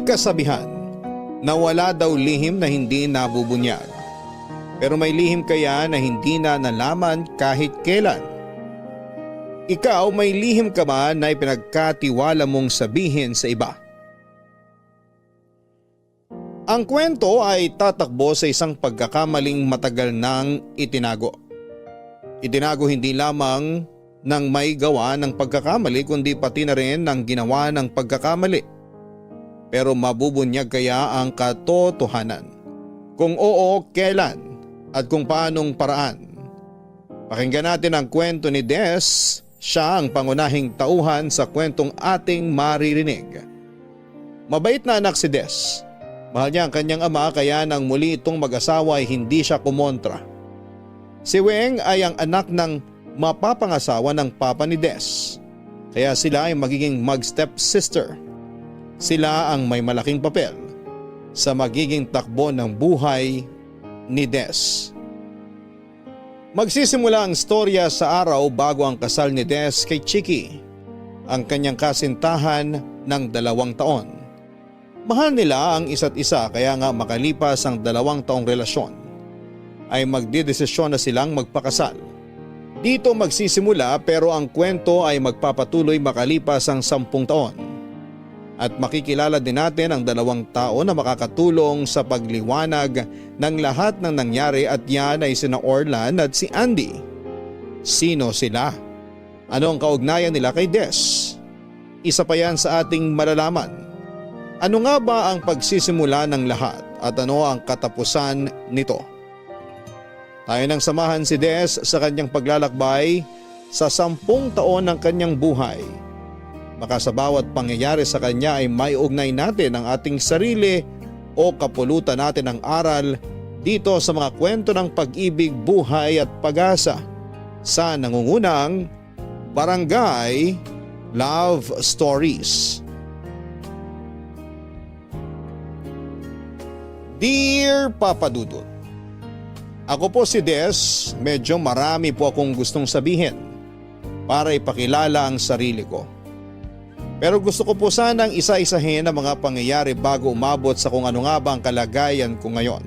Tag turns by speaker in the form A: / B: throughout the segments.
A: kasabihan na wala daw lihim na hindi nabubunyag. Pero may lihim kaya na hindi na nalaman kahit kailan? Ikaw, may lihim ka ba na ipinagkatiwala mong sabihin sa iba? Ang kwento ay tatakbo sa isang pagkakamaling matagal nang itinago. Itinago hindi lamang ng may gawa ng pagkakamali kundi pati na rin ng ginawa ng pagkakamali. Pero mabubunyag kaya ang katotohanan? Kung oo, kailan at kung paanong paraan? Pakinggan natin ang kwento ni Des. Siya ang pangunahing tauhan sa kwentong ating maririnig. Mabait na anak si Des. Mahal niya ang kanyang ama kaya nang muli itong mag-asawa ay hindi siya kumontra. Si Weng ay ang anak ng mapapangasawa ng papa ni Des. Kaya sila ay magiging mag-step sister. Sila ang may malaking papel sa magiging takbo ng buhay ni Des. Magsisimula ang storya sa araw bago ang kasal ni Des kay Chiki, ang kanyang kasintahan ng 2 taon. Mahal nila ang isa't isa kaya nga makalipas ang 2 taong relasyon ay magdedesisyon na silang magpakasal. Dito magsisimula pero ang kwento ay magpapatuloy makalipas ang 10 taon. At makikilala din natin ang 2 tao na makakatulong sa pagliwanag ng lahat ng nangyari at yan ay sina Orlan at si Andy. Sino sila? Ano ang kaugnayan nila kay Des? Isa pa yan sa ating malalaman. Ano nga ba ang pagsisimula ng lahat at ano ang katapusan nito? Tayo nang samahan si Des sa kanyang paglalakbay sa 10 taon ng kanyang buhay. Baka sa bawat pangyayari sa kanya ay maiugnay natin ang ating sarili o kapulutan natin ang aral dito sa mga kwento ng pag-ibig, buhay at pag-asa sa nangungunang Barangay Love Stories. Dear Papa Dudut, ako po si Des, medyo marami po akong gustong sabihin para ipakilala ang sarili ko. Pero gusto ko po sanang isa-isahin ang mga pangyayari bago umabot sa kung ano nga ba ang kalagayan ko ngayon.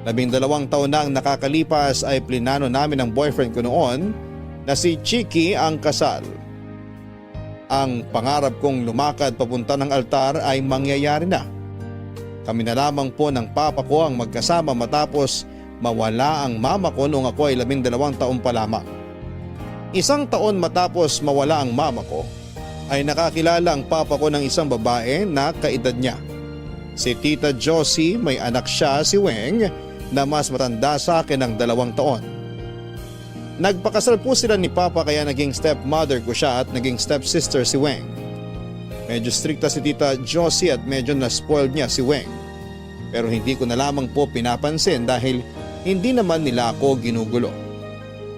A: 12 taon na ang nakakalipas ay plinano namin ng boyfriend ko noon na si Chiki ang kasal. Ang pangarap kong lumakad papunta ng altar ay mangyayari na. Kami na lamang po ng papa ko ang magkasama matapos mawala ang mama ko noong ako ay 12 taon pa lamang. 1 taon matapos mawala ang mama ko ay nakakilala ang papa ko ng isang babae na kaedad niya. Si Tita Josie, may anak siya si Weng na mas matanda sa akin ng 2 taon. Nagpakasal po sila ni Papa kaya naging stepmother ko siya at naging stepsister si Weng. Medyo strikta si Tita Josie at medyo na-spoiled niya si Weng. Pero hindi ko na lamang po pinapansin dahil hindi naman nila ako ginugulo.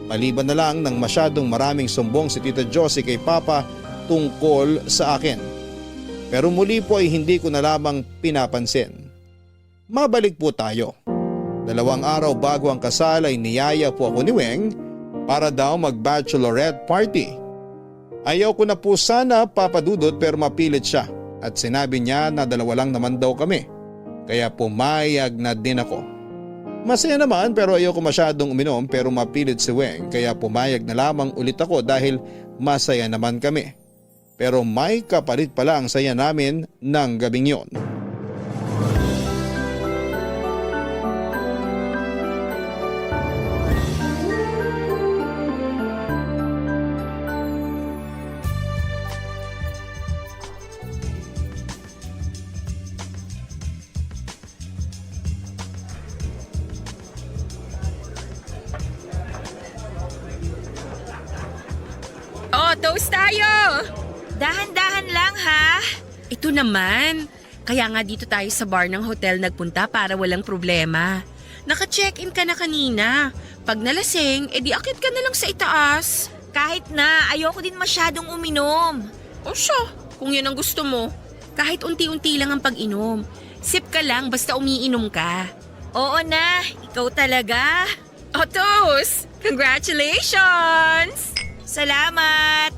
A: Maliban na lang ng masyadong maraming sumbong si Tita Josie kay Papa tungkol sa akin. Pero muli po ay hindi ko na lamang pinapansin. Mabalik po tayo. 2 araw bago ang kasal ay niyaya po ako ni Weng para daw mag-bachelorette party. Ayaw ko na po sana, Papa Dudut, pero mapilit siya at sinabi niya na 2 lang naman daw kami. Kaya pumayag na din ako. Masaya naman pero ayaw ko masyadong uminom pero mapilit si Weng kaya pumayag na lamang ulit ako dahil masaya naman kami. Pero may kapalit pala ang saya namin ng gabing yon.
B: Oh, toast tayo!
C: Dahan-dahan lang ha.
B: Ito naman. Kaya nga dito tayo sa bar ng hotel nagpunta para walang problema. Naka-check-in ka na kanina. Pag nalasing, edi akit ka na lang sa itaas.
C: Kahit na, ayoko din masyadong uminom.
B: O siya, kung yan ang gusto mo. Kahit unti-unti lang ang pag-inom. Sip ka lang basta umiinom ka.
C: Oo na, ikaw talaga.
B: Oh, toast! Congratulations!
C: Salamat.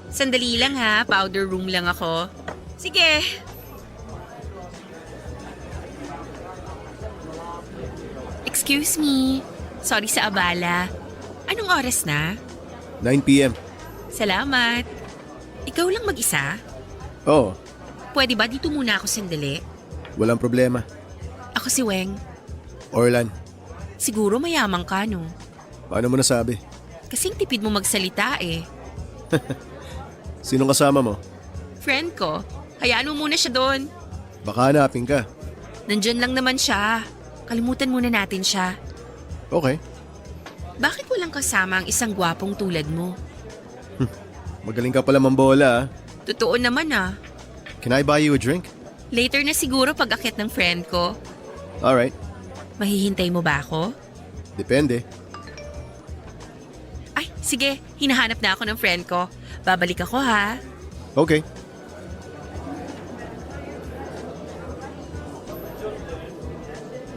B: Sandali lang ha, powder room lang ako.
C: Sige.
B: Excuse me. Sorry sa abala. Anong oras na?
D: 9 p.m.
B: Salamat. Ikaw lang mag-isa?
D: Oo,
B: Pwede ba dito muna ako sandali?
D: walang problema.
B: Ako si Weng.
D: Orlan,
B: Siguro mayaman ka, no?
D: paano mo nasabi?
B: Kasing tipid mo magsalita eh.
D: Sinong kasama mo?
B: Friend ko, hayaan mo muna siya doon.
D: Baka hanapin ka.
B: Nandyan lang naman siya. Kalimutan muna natin siya.
D: Okay,
B: Bakit walang kasama ang isang gwapong tulad mo?
D: magaling ka pala mambola ah.
B: Totoo naman ah.
D: Can I buy you a drink?
B: Later na siguro pag akit ng friend ko.
D: Alright,
B: Mahihintay mo ba ako?
D: depende.
B: Ay, sige. Hinahanap na ako ng friend ko. Babalik ako ha.
D: Okay.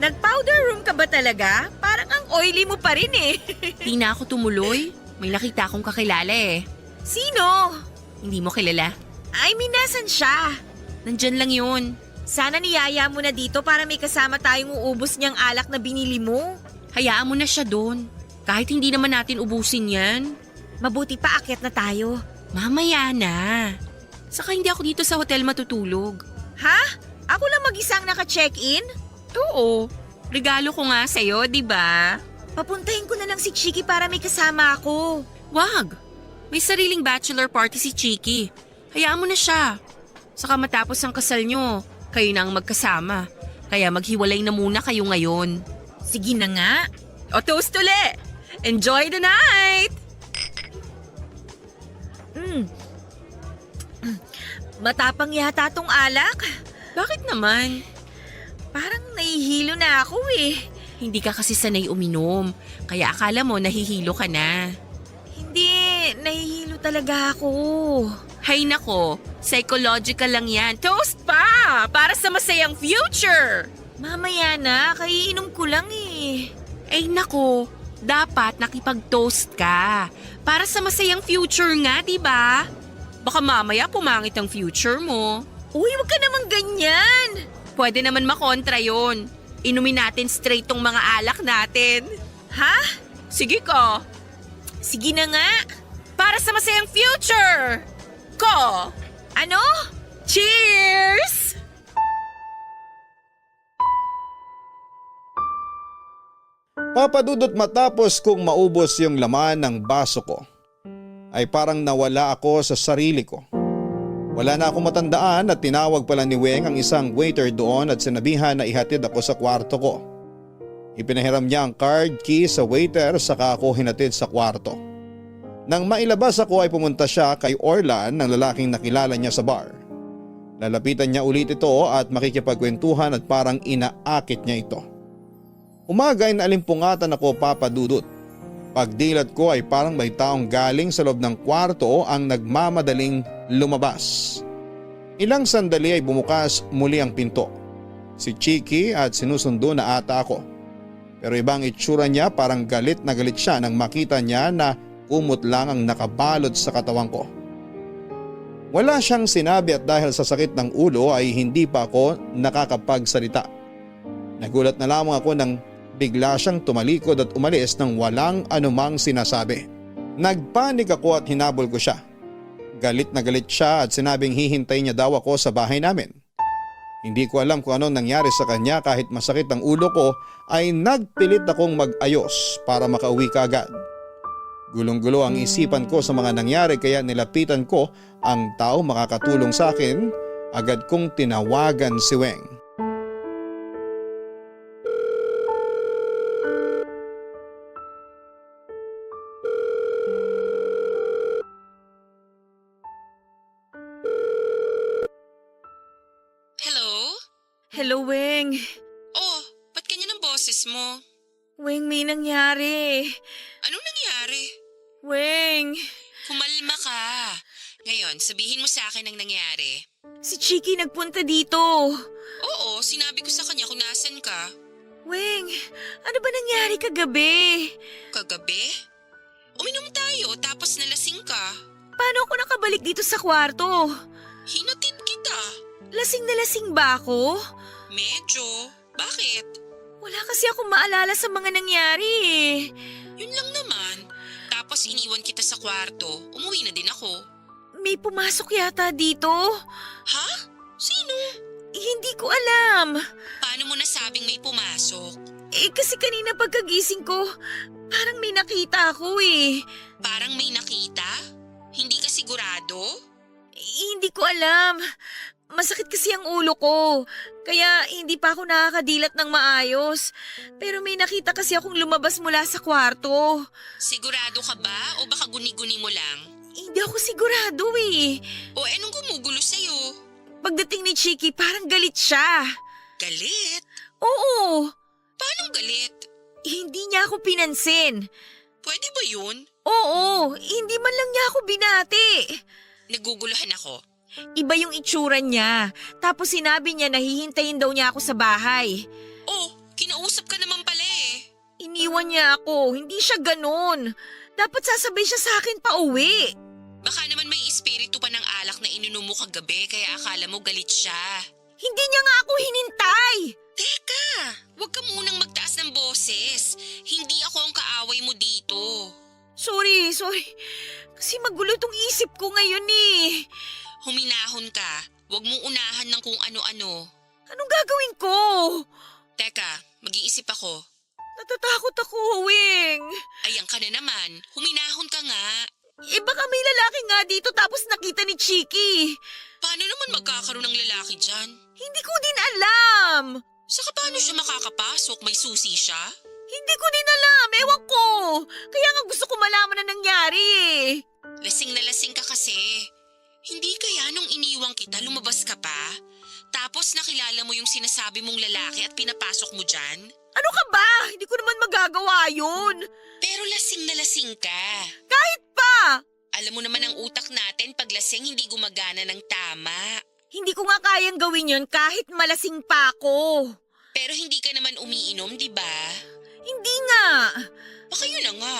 C: Nag-powder room ka ba talaga? Parang ang oily mo pa rin eh.
B: Di na ako tumuloy. May nakita akong kakilala eh.
C: Sino?
B: Hindi mo kilala.
C: I mean, nasan siya?
B: Nandyan lang yun.
C: Sana niyaya mo na dito para may kasama tayong uubos niyang alak na binili mo.
B: Hayaan mo na siya doon. Kahit hindi naman natin ubusin yan.
C: Mabuti pa akyat na tayo.
B: Mamaya na. Saka hindi ako dito sa hotel matutulog.
C: Ha? Ako lang mag-isang naka-check-in?
B: Oo. Regalo ko nga sa'yo, di ba?
C: Papuntahin ko na lang si Chiki para may kasama ako.
B: Wag. May sariling bachelor party si Chiki. Hayaan mo na siya. Saka matapos ang kasal nyo, kayo na ang magkasama. Kaya maghiwalay na muna kayo ngayon.
C: Sige na nga.
B: O toast uli! Enjoy the night!
C: Matapang yata tong alak.
B: Bakit naman?
C: Parang nahihilo na ako eh.
B: Hindi ka kasi sanay uminom. Kaya akala mo nahihilo ka na.
C: Hindi, nahihilo talaga ako.
B: Hay nako, psychological lang yan. Toast pa! Para sa masayang future!
C: Mamaya na, kaiinom ko lang eh.
B: Ay nako, dapat nakipag-toast ka. Para sa masayang future nga, di ba? Baka mamaya pumangit ang future mo.
C: Uy, wag ka namang ganyan.
B: Pwede naman makontra yon. Inumin natin straight tong mga alak natin.
C: Ha?
B: Sige ko.
C: Sige na nga.
B: Para sa masayang future! Ko!
C: Ano?
B: Cheers!
A: Papadudot matapos kong maubos yung laman ng baso ko, ay parang nawala ako sa sarili ko. Wala na akong matandaan at tinawag pala ni Weng ang isang waiter doon at sinabihan na ihatid ako sa kwarto ko. Ipinahiram niya ang card key sa waiter saka ako hinatid sa kwarto. Nang mailabas ako ay pumunta siya kay Orlan ng lalaking nakilala niya sa bar. Lalapitan niya ulit ito at makikipagkwentuhan at parang inaakit niya ito. Umaga ay naalimpungatan ako, Papa Dudut. Pagdilat ko ay parang may taong galing sa loob ng kwarto ang nagmamadaling lumabas. Ilang sandali ay bumukas muli ang pinto. Si Chiki at sinusundo na ata ako. Pero ibang itsura niya, parang galit na galit siya nang makita niya na kumot lang ang nakabalot sa katawan ko. Wala siyang sinabi at dahil sa sakit ng ulo ay hindi pa ako nakakapagsalita. Nagulat na lamang ako nang bigla siyang tumalikod at umalis nang walang anumang sinasabi. Nagpanik ako at hinabol ko siya. Galit na galit siya at sinabing hihintay niya daw ako sa bahay namin. Hindi ko alam kung anong nangyari sa kanya, kahit masakit ang ulo ko ay nagpilit akong mag-ayos para makauwi kaagad. Gulong-gulo ang isipan ko sa mga nangyari kaya nilapitan ko ang tao makakatulong sa akin. Agad kong tinawagan si Weng.
B: Hello?
C: Hello, Weng.
B: Oh, ba't ganyan ang boses mo?
C: Weng, may nangyari.
B: Anong nangyari?
C: Weng,
B: Kumalma ka. Ngayon, sabihin mo sa akin ang nangyari.
C: si Chiki nagpunta dito.
B: Oo, sinabi ko sa kanya kung nasan ka.
C: Weng, ano ba nangyari kagabi?
B: Kagabi? Uminom tayo tapos nalasing ka.
C: Paano ako nakabalik dito sa kwarto?
B: Hinatid kita.
C: Lasing na lasing ba ako?
B: Medyo. Bakit?
C: Wala kasi akong maalala sa mga nangyari eh.
B: Yun lang naman. Tapos iniwan kita sa kwarto. Umuwi na din ako.
C: May pumasok yata dito.
B: Ha? Sino?
C: Hindi ko alam.
B: Paano mo nasabing may pumasok?
C: Kasi kanina pagkagising ko, parang may nakita ako eh.
B: Parang may nakita? Hindi ka sigurado?
C: Hindi ko alam. Masakit kasi ang ulo ko. Kaya hindi pa ako nakakadilat ng maayos. Pero may nakita kasi akong lumabas mula sa kwarto.
B: Sigurado ka ba o baka guni-guni mo lang?
C: Hindi ako sigurado eh.
B: O anong gumugulo sa'yo?
C: Pagdating ni Chiki, parang galit siya.
B: Galit?
C: Oo,
B: Paanong galit?
C: hindi niya ako pinansin.
B: Pwede ba yun?
C: Oo, hindi man lang niya ako binati.
B: Naguguluhan ako.
C: Iba yung itsura niya. Tapos sinabi niya na hihintayin daw niya ako sa bahay.
B: Oh, kinausap ka naman pala eh.
C: Iniwan niya ako, hindi siya ganun. Dapat sasabay siya sa akin pa uwi.
B: Baka naman may espiritu pa ng alak na ininom mo kagabi kaya akala mo galit siya.
C: Hindi niya nga ako hinintay.
B: Teka, huwag ka munang magtaas ng boses. Hindi ako ang kaaway mo dito.
C: Sorry. Kasi magulo tong isip ko ngayon eh.
B: Huminahon ka. Huwag mong unahan ng kung ano-ano.
C: Anong gagawin ko?
B: Teka, mag-iisip ako.
C: Natatakot ako, Wing.
B: Ayan ka na naman. Huminahon ka nga.
C: Baka may lalaki nga dito tapos nakita ni Chiki.
B: Paano naman magkakaroon ng lalaki dyan?
C: Hindi ko din alam.
B: Saka paano siya makakapasok? May susi siya?
C: Hindi ko din alam. Ewan ko. Kaya nga gusto ko malaman na nangyari eh.
B: Lasing na lasing ka kasi. Hindi kaya nung iniwang kita, lumabas ka pa? Tapos nakilala mo yung sinasabi mong lalaki at pinapasok mo dyan?
C: Ano ka ba? Hindi ko naman magagawa yun.
B: Pero lasing na lasing ka.
C: Kahit pa.
B: Alam mo naman ang utak natin pag lasing hindi gumagana ng tama.
C: Hindi ko nga kayang gawin yun kahit malasing pa ako.
B: Pero hindi ka naman umiinom, di ba?
C: Hindi nga.
B: Baka yun na nga.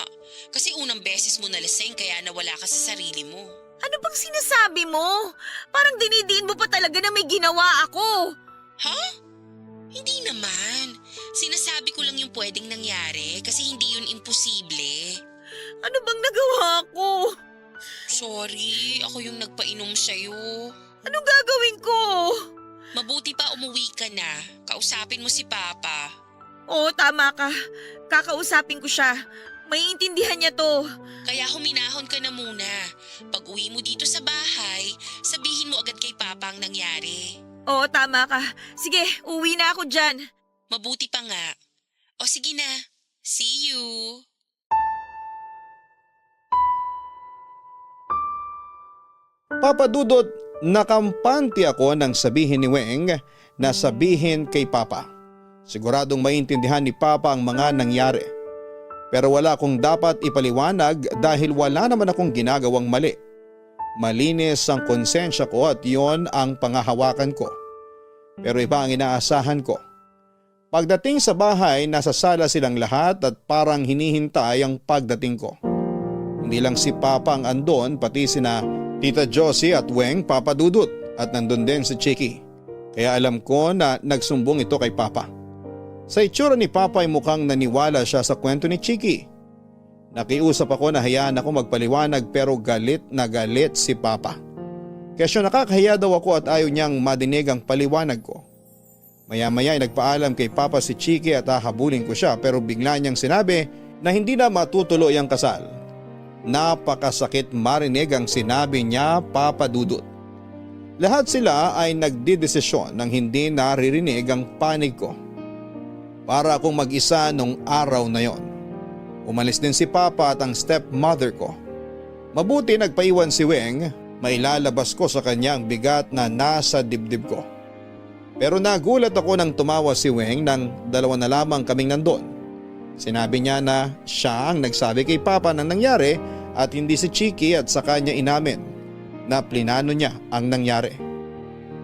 B: Kasi unang beses mo nalasing kaya nawala ka sa sarili mo.
C: Ano bang sinasabi mo? Parang dinidiin mo pa talaga na may ginawa ako.
B: Ha? Hindi naman. Sinasabi ko lang yung pwedeng nangyari kasi hindi yun imposible.
C: Ano bang nagawa ko?
B: Sorry, ako yung nagpainom sa'yo.
C: Anong gagawin ko?
B: Mabuti pa umuwi ka na. Kausapin mo si Papa.
C: Oo, tama ka. Kakausapin ko siya. Maiintindihan niya to.
B: Kaya huminahon ka na muna. Pag uwi mo dito sa bahay, sabihin mo agad kay Papa ang nangyari.
C: Oo, tama ka. Sige, uwi na ako dyan.
B: Mabuti pa nga. O sige na. See you.
A: Papa Dudut, nakampante ako nang sabihin ni Weng na sabihin kay Papa. Siguradong maintindihan ni Papa ang mga nangyari. Pero wala akong dapat ipaliwanag dahil wala naman akong ginagawang mali. Malinis ang konsensya ko at yon ang pangahawakan ko. Pero iba ang inaasahan ko. Pagdating sa bahay, nasa sala silang lahat at parang hinihintay ang pagdating ko. Hindi lang si Papa ang andon, pati sina Tita Josie at Weng, Papa Dudut at nandun din si Chiki. Kaya alam ko na nagsumbong ito kay Papa. Sa itsura ni Papa ay mukhang naniwala siya sa kwento ni Chiki. Nakiusap ako na hayaan ako magpaliwanag pero galit na galit si Papa. Kaya siya nakakahiya daw ako at ayaw niyang madinig ang paliwanag ko. Maya-maya ay nagpaalam kay Papa si Chiki at hahabulin ko siya pero bigla niyang sinabi na hindi na matutuloy ang kasal. Napakasakit marinig ang sinabi niya, Papa Dudut. Lahat sila ay nagdidesisyon nang hindi naririnig ang panig ko. Para akong mag-isa nung araw na yon. Umalis din si Papa at ang stepmother ko. Mabuti nagpaiwan si Weng, mailalabas ko sa kanya ang bigat na nasa dibdib ko. Pero nagulat ako nang tumawa si Weng nang dalawa na lamang kaming nandun. Sinabi niya na siya ang nagsabi kay Papa ng nangyari at hindi si Chiki at sa kanya inamin na plinano niya ang nangyari.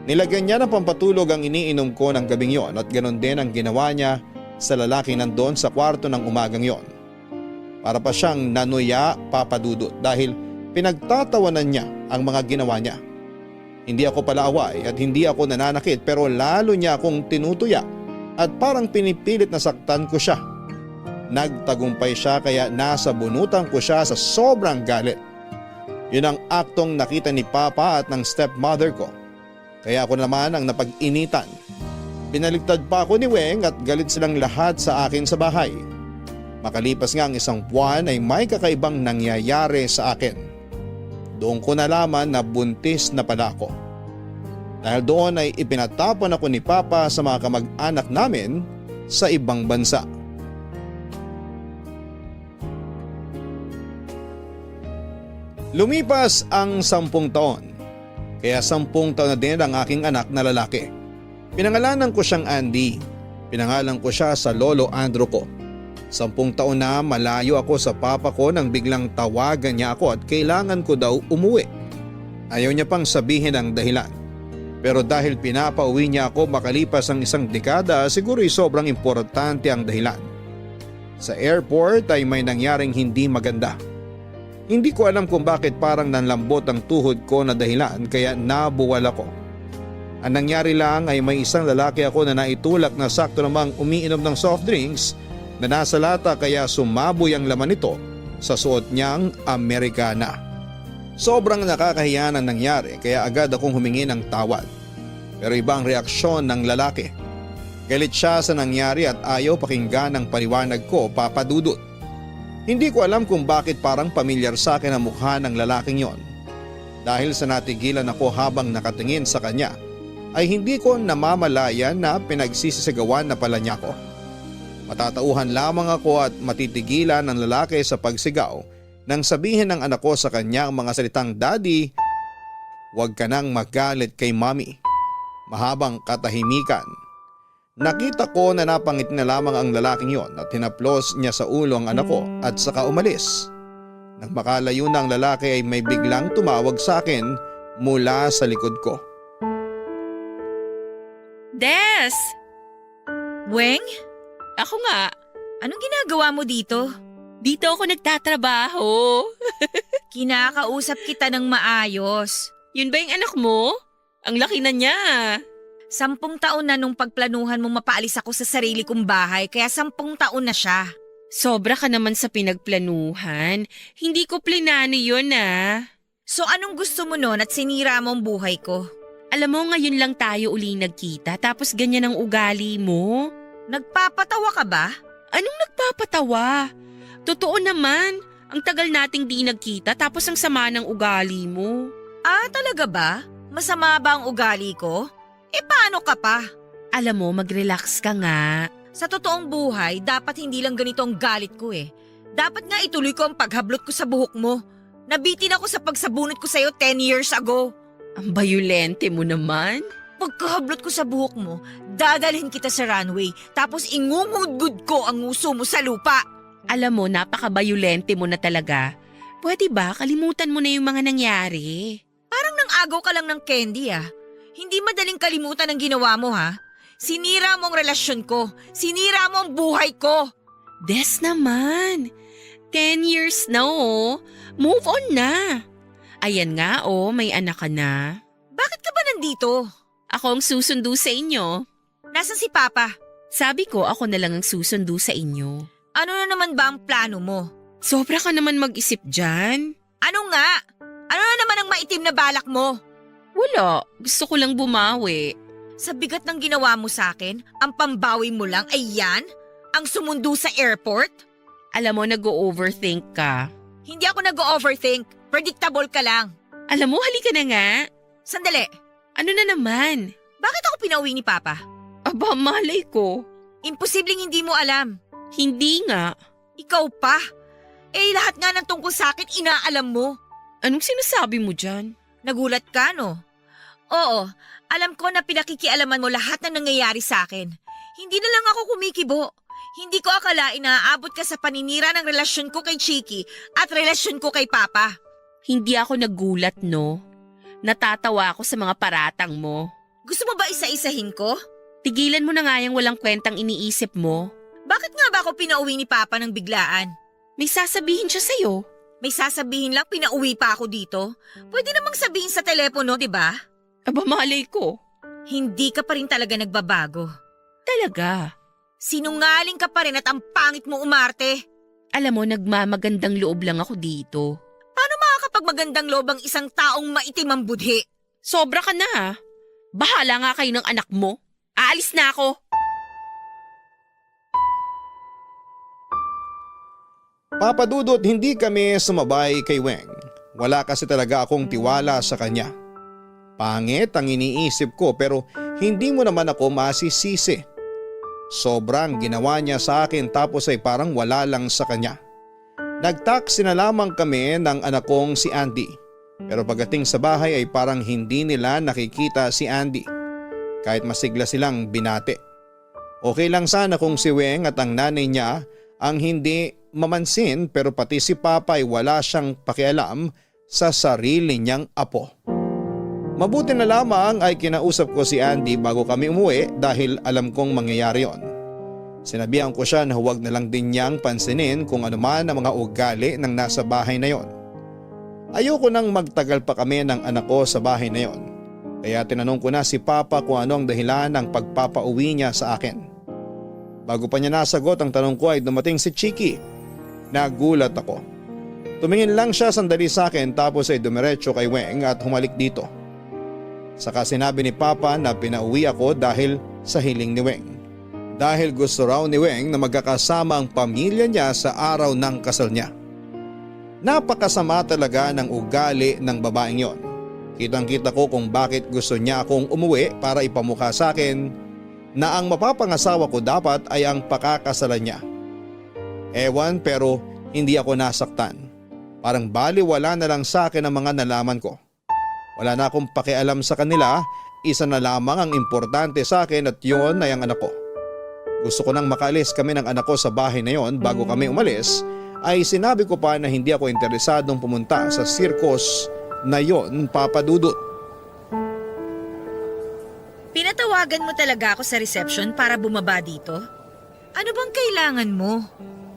A: Nilagyan niya ng pampatulog ang iniinom ko ng gabing yon at ganon din ang ginawa niya sa lalaki nandun sa kwarto ng umagang yon. Para pa siyang nanuya, Papa Dudut, dahil pinagtatawanan niya ang mga ginawa niya. Hindi ako palaaway at hindi ako nananakit pero lalo niya akong tinutuya at parang pinipilit na saktan ko siya. Nagtagumpay siya kaya nasa bunutan ko siya sa sobrang galit. Yun ang aktong nakita ni Papa at ng stepmother ko. Kaya ako naman ang napag-initan. Binaligtad pa ako ni Weng at galit silang lahat sa akin sa bahay. Makalipas nga ang isang buwan ay may kakaibang nangyayari sa akin. Doon ko nalaman na buntis na pala ako. Dahil doon ay ipinatapon ako ni Papa sa mga kamag-anak namin sa ibang bansa. Lumipas ang 10 taon, kaya 10 taon na din ang aking anak na lalaki. Pinangalanan ko siyang Andy, pinangalan ko siya sa lolo Andrew ko. 10 taon na malayo ako sa papa ko nang biglang tawagan niya ako at kailangan ko daw umuwi. Ayaw niya pang sabihin ang dahilan. Pero dahil pinapauwi niya ako makalipas ang 1 dekada, siguro'y sobrang importante ang dahilan. Sa airport ay may nangyaring hindi maganda. Hindi ko alam kung bakit parang nanlambot ang tuhod ko na dahilan kaya nabuwal ako. Ang nangyari lang ay may isang lalaki ako na naitulak na sakto namang umiinom ng soft drinks na nasa lata kaya sumaboy ang laman nito sa suot niyang Americana. Sobrang nakakahiya ang nangyari kaya agad akong humingi ng tawad. Pero iba ang reaksyon ng lalaki. Galit siya sa nangyari at ayaw pakinggan ang paliwanag ko, Papa Dudut. Hindi ko alam kung bakit parang pamilyar sa akin ang mukha ng lalaking yon. Dahil sa natigilan ako habang nakatingin sa kanya, ay hindi ko namamalayan na pinagsisisigawan na pala niya ako. Matatauhan lamang ako at matitigilan ng lalaki sa pagsigaw nang sabihin ng anak ko sa kanya ang mga salitang, "Daddy, huwag ka nang magalit kay Mommy." Mahabang katahimikan. Nakita ko na napangiti na lamang ang lalaking yon at hinaplos niya sa ulo ang anak ko at saka umalis. Nang makalayo na ang lalaki ay may biglang tumawag sa akin mula sa likod ko.
B: Des!
C: Weng,
B: Ako nga.
C: anong ginagawa mo dito?
B: Dito ako nagtatrabaho.
C: Kinakausap kita ng maayos.
B: Yun ba yung anak mo? Ang laki na niya.
C: 10 taon na nung pagplanuhan mong mapaalis ako sa sarili kong bahay kaya 10 taon na siya.
B: Sobra ka naman sa pinagplanuhan. Hindi ko plinano yun
C: So anong gusto mo nun at sinira mo ang buhay ko?
B: Alam mo ngayon lang tayo uli nagkita tapos ganyan ang ugali mo.
C: Nagpapatawa ka ba?
B: Anong nagpapatawa? Totoo naman. Ang tagal nating di nagkita tapos ang sama ng ugali mo.
C: Ah, talaga ba? Masama ba ang ugali ko? Paano ka pa?
B: Alam mo, mag-relax ka nga.
C: Sa totoong buhay, dapat hindi lang ganito ang galit ko Dapat nga ituloy ko ang paghablot ko sa buhok mo. Nabitin ako sa pagsabunot ko sa'yo 10 years ago.
B: Ang bayulente mo naman.
C: Pagkahablot ko sa buhok mo, dadalhin kita sa runway tapos ingungudgud ko ang nguso mo sa lupa.
B: Alam mo, napaka-bayulente mo na talaga. Pwede ba kalimutan mo na yung mga nangyari?
C: Parang nang-agaw ka lang ng candy Hindi madaling kalimutan ang ginawa mo Sinira mo ang relasyon ko. Sinira mo ang buhay ko.
B: Des naman. 10 years na Move on na. Ayan nga may anak ka na.
C: Bakit ka ba nandito?
B: Ako ang susundo sa inyo.
C: Nasaan si Papa?
B: Sabi ko ako na lang ang susundo sa inyo.
C: Ano na naman ba ang plano mo?
B: Sobra ka naman mag-isip dyan.
C: Ano nga? Ano na naman ang maitim na balak mo?
B: Wala. Gusto ko lang bumawi.
C: Sa bigat ng ginawa mo sa akin, ang pambawi mo lang ay yan? Ang sumundo sa airport?
B: Alam mo, nag-o-overthink ka.
C: Hindi ako nag-overthink. Predictable ka lang.
B: Alam mo, halika na nga.
C: Sandali.
B: Ano na naman?
C: Bakit ako pinauwi ni Papa?
B: Aba, malay ko.
C: Imposibleng hindi mo alam.
B: Hindi nga.
C: Ikaw pa. Lahat nga ng tungkol sa akin, inaalam mo.
B: Anong sinasabi mo dyan?
C: Nagulat ka, no? Oo, alam ko na pinakikialaman mo lahat ng nangyayari sa akin. Hindi na lang ako kumikibo. Hindi ko akalain na aabot ka sa paninira ng relasyon ko kay Chiki at relasyon ko kay Papa.
B: Hindi ako nagulat, no? Natatawa ako sa mga paratang mo.
C: Gusto mo ba isa-isahin ko?
B: Tigilan mo na nga yung walang kwentang iniisip mo.
C: Bakit nga ba ako pinauwi ni Papa ng biglaan?
B: May sasabihin siya sa'yo.
C: May sasabihin lang pinauwi pa ako dito? Pwede namang sabihin sa telepono, di ba?
B: Aba, malay ko.
C: Hindi ka pa rin talaga nagbabago.
B: Talaga.
C: Sinungaling ka pa rin at ang pangit mo umarte.
B: Alam mo, nagmamagandang loob lang ako dito.
C: Paano makakapagmagandang loob ang isang taong maitim ang budhi?
B: Sobra ka na ha. Bahala nga kayo ng anak mo. Aalis na ako.
A: Papa Dudut, hindi kami sumabay kay Weng. Wala kasi talaga akong tiwala sa kanya. Pangit ang iniisip ko pero hindi mo naman ako masisisi. Sobrang ginawa niya sa akin tapos ay parang wala lang sa kanya. Nagtaksi na lamang kami ng anak kong si Andy. Pero pagdating sa bahay ay parang hindi nila nakikita si Andy. Kahit masigla silang binate. Okay lang sana kung si Weng at ang nanay niya ang hindi mamansin pero pati si Papa ay wala siyang pakialam sa sarili niyang apo. Mabuti na lamang ay kinausap ko si Andy bago kami umuwi dahil alam kong mangyayari yon. Sinabihan ko siya na huwag na lang din niyang pansinin kung ano man ang mga ugali ng nasa bahay na yon. Ayoko nang magtagal pa kami ng anak ko sa bahay na yon. Kaya tinanong ko na si Papa kung ano ang dahilan ng pagpapauwi niya sa akin. Bago pa niya nasagot ang tanong ko ay dumating si Chiki. Nagulat ako. Tumingin lang siya sandali sa akin tapos ay dumiretso kay Weng at humalik dito. Saka sinabi ni Papa na pinauwi ako dahil sa hiling ni Weng. Dahil gusto raw ni Weng na magkakasama ang pamilya niya sa araw ng kasal niya. Napakasama talaga ng ugali ng babaeng yon. Kitang-kita ko kung bakit gusto niya akong umuwi para ipamukha sa akin na ang mapapangasawa ko dapat ay ang pakakasalan niya. Ewan pero hindi ako nasaktan. Parang baliwala na lang sa akin ang mga nalaman ko. Wala na akong pakialam sa kanila, isa na lamang ang importante sa akin at yun ay ang anak ko. Gusto ko nang makaalis kami ng anak ko sa bahay na yon bago kami umalis ay sinabi ko pa na hindi ako interesadong pumunta sa circus na yon, Papa Dudut.
C: Pinatawagan mo talaga ako sa reception para bumaba dito? Ano bang kailangan mo?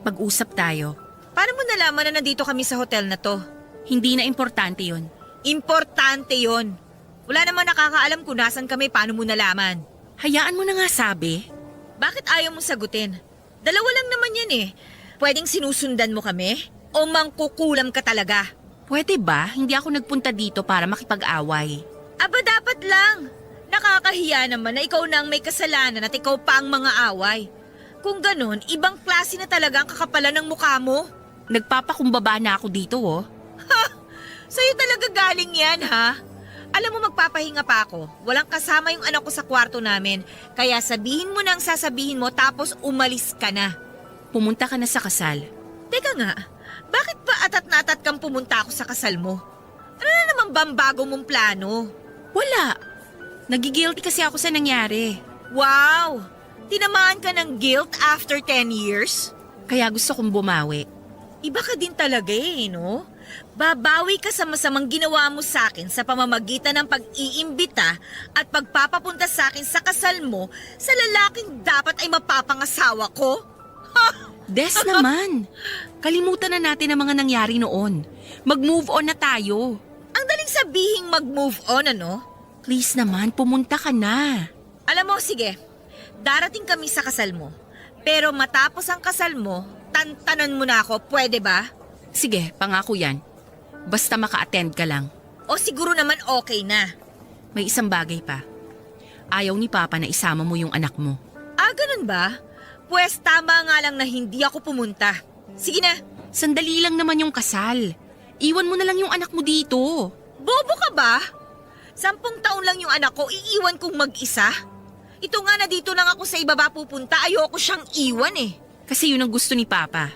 B: Mag-usap tayo.
C: Paano mo nalaman na nandito kami sa hotel na to?
B: Hindi na importante yon.
C: Importante yon. Wala namang nakakaalam kung nasan kami, paano mo nalaman?
B: Hayaan mo na nga sabi.
C: Bakit ayaw mo sagutin? Dalawa lang naman yan eh. Pwedeng sinusundan mo kami? O mangkukulam ka talaga?
B: Pwede ba? Hindi ako nagpunta dito para makipag-away.
C: Aba dapat lang. Nakakahiya naman na ikaw na ang may kasalanan at ikaw pa ang mga away. Kung ganun, ibang klase na talaga ang kakapalan ng mukha mo.
B: Nagpapakumbaba na ako dito oh.
C: Sa'yo talaga galing yan ha? Alam mo magpapahinga pa ako. Walang kasama yung anak ko sa kwarto namin. Kaya sabihin mo na ang sasabihin mo tapos umalis ka na.
B: Pumunta ka na sa kasal.
C: Teka nga, bakit ba atat na atat kang pumunta ako sa kasal mo? Ano na naman bang bago mong plano?
B: Wala. Nagigilty kasi ako sa nangyari.
C: Wow! Tinamaan ka ng guilt after 10 years?
B: Kaya gusto kong bumawi.
C: Iba ka din talaga eh, no? Babawi ka sa masamang ginawa mo sa akin sa pamamagitan ng pag-iimbita at pagpapapunta sa akin sa kasal mo sa lalaking dapat ay mapapangasawa ko?
B: Des naman. Kalimutan na natin ang mga nangyari noon. Mag-move on na tayo.
C: Ang daling sabihing mag-move on, ano?
B: Please naman, pumunta ka na.
C: Alam mo, sige. Darating kami sa kasal mo. Pero matapos ang kasal mo, tantanan mo na ako, pwede ba?
B: Sige, pangako yan. Basta maka-attend ka lang.
C: O siguro naman okay na.
B: May isang bagay pa. Ayaw ni Papa na isama mo yung anak mo.
C: Ah, ganun ba? Pwes tama nga lang na hindi ako pumunta. Sige na.
B: Sandali lang naman yung kasal. Iwan mo na lang yung anak mo dito.
C: Bobo ka ba? 10 taon lang yung anak ko, iiwan kong mag-isa? Ito nga na dito lang ako sa ibaba pupunta, ayoko siyang iwan eh.
B: Kasi yun ang gusto ni Papa.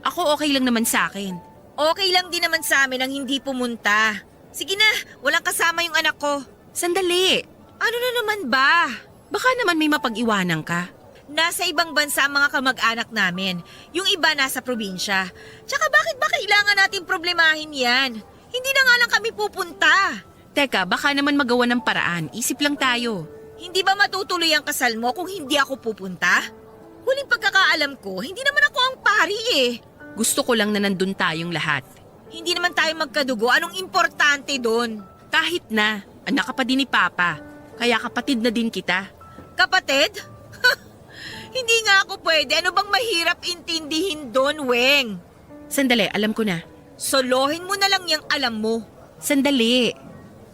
B: Ako okay lang naman sa akin.
C: Okay lang din naman sa amin ang hindi pumunta. Sige na, walang kasama yung anak ko.
B: Sandali.
C: Ano na naman ba?
B: Baka naman may mapag-iwanan ka.
C: Nasa ibang bansa ang mga kamag-anak namin. Yung iba nasa probinsya. Tsaka bakit ba kailangan natin problemahin yan? Hindi na nga lang kami pupunta.
B: Teka, baka naman magawa ng paraan. Isip lang tayo.
C: Hindi ba matutuloy ang kasal mo kung hindi ako pupunta? Huling pagkakaalam ko, hindi naman ako ang pari eh.
B: Gusto ko lang na nandun tayong lahat.
C: Hindi naman tayo magkadugo. Anong importante doon?
B: Kahit na, anak ka pa din ni Papa. Kaya kapatid na din kita.
C: Kapatid? Hindi nga ako pwede. Ano bang mahirap intindihin doon, Weng?
B: Sandali, alam ko na.
C: Solohin mo na lang yung alam mo.
B: Sandali.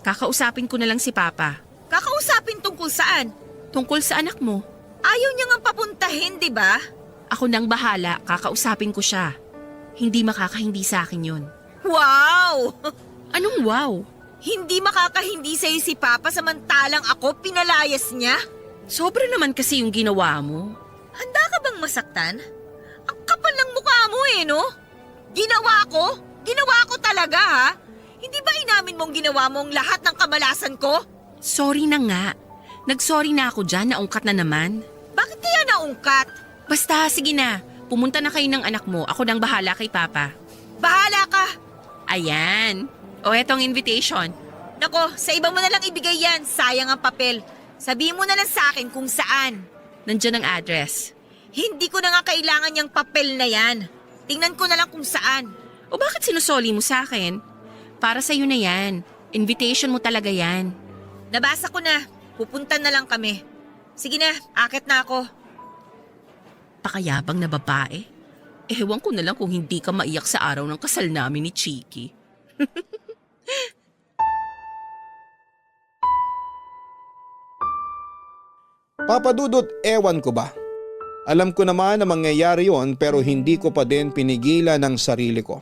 B: Kakausapin ko na lang si Papa.
C: Kakausapin tungkol saan?
B: Tungkol sa anak mo.
C: Ayaw niya nga papuntahin, di ba?
B: Ako nang bahala, kakausapin ko siya. Hindi makakahindi sa akin yun.
C: Wow!
B: Anong wow?
C: Hindi makakahindi sa'yo si Papa samantalang ako pinalayas niya?
B: Sobra naman kasi yung ginawa mo.
C: Handa ka bang masaktan? Ang kapal ng mukha mo no? Ginawa ko? Ginawa ko talaga ha? Hindi ba inamin mong ginawa mo ang lahat ng kamalasan ko?
B: Sorry na nga. Nagsorry na ako dyan, naungkat na naman.
C: Bakit kaya naungkat?
B: Basta, sige na. Pumunta na kayo ng anak mo. Ako nang bahala kay Papa.
C: Bahala ka!
B: Ayan. O etong invitation.
C: Nako, sa iba mo na lang ibigay yan. Sayang ang papel. Sabihin mo na lang sa akin kung saan.
B: Nandiyan ang address.
C: Hindi ko na nga kailangan yung papel na yan. Tingnan ko na lang kung saan.
B: O bakit sinusoli mo sa akin? Para sa'yo na yan. Invitation mo talaga yan.
C: Nabasa ko na. Pupunta na lang kami. Sige na, akit na ako.
B: Pakayabang na babae. Ewan ko na lang kung hindi ka maiyak sa araw ng kasal namin ni Chiki.
A: Papa Dudut, ewan ko ba? Alam ko naman na mangyayari yon pero hindi ko pa din pinigilan ang sarili ko.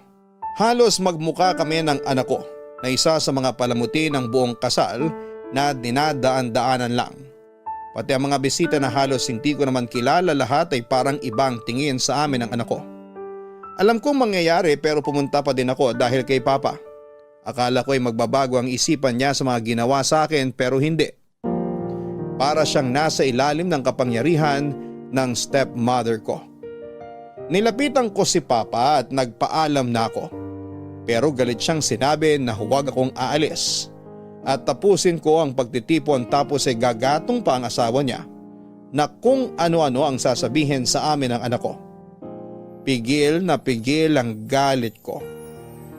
A: Halos magmukha kami ng anak ko na isa sa mga palamuti ng buong kasal na dinadaan-daanan lang. Pati ang mga bisita na halos hindi ko naman kilala lahat ay parang ibang tingin sa amin ng anak ko. Alam kong mangyayari pero pumunta pa din ako dahil kay Papa. Akala ko ay magbabago ang isipan niya sa mga ginawa sa akin pero hindi. Para siyang nasa ilalim ng kapangyarihan ng stepmother ko. Nilapitan ko si Papa at nagpaalam na ako. Pero galit siyang sinabi na huwag akong aalis. At tapusin ko ang pagtitipon tapos ay gagatong pa ang asawa niya na kung ano-ano ang sasabihin sa amin ng anak ko. Pigil na pigil ang galit ko.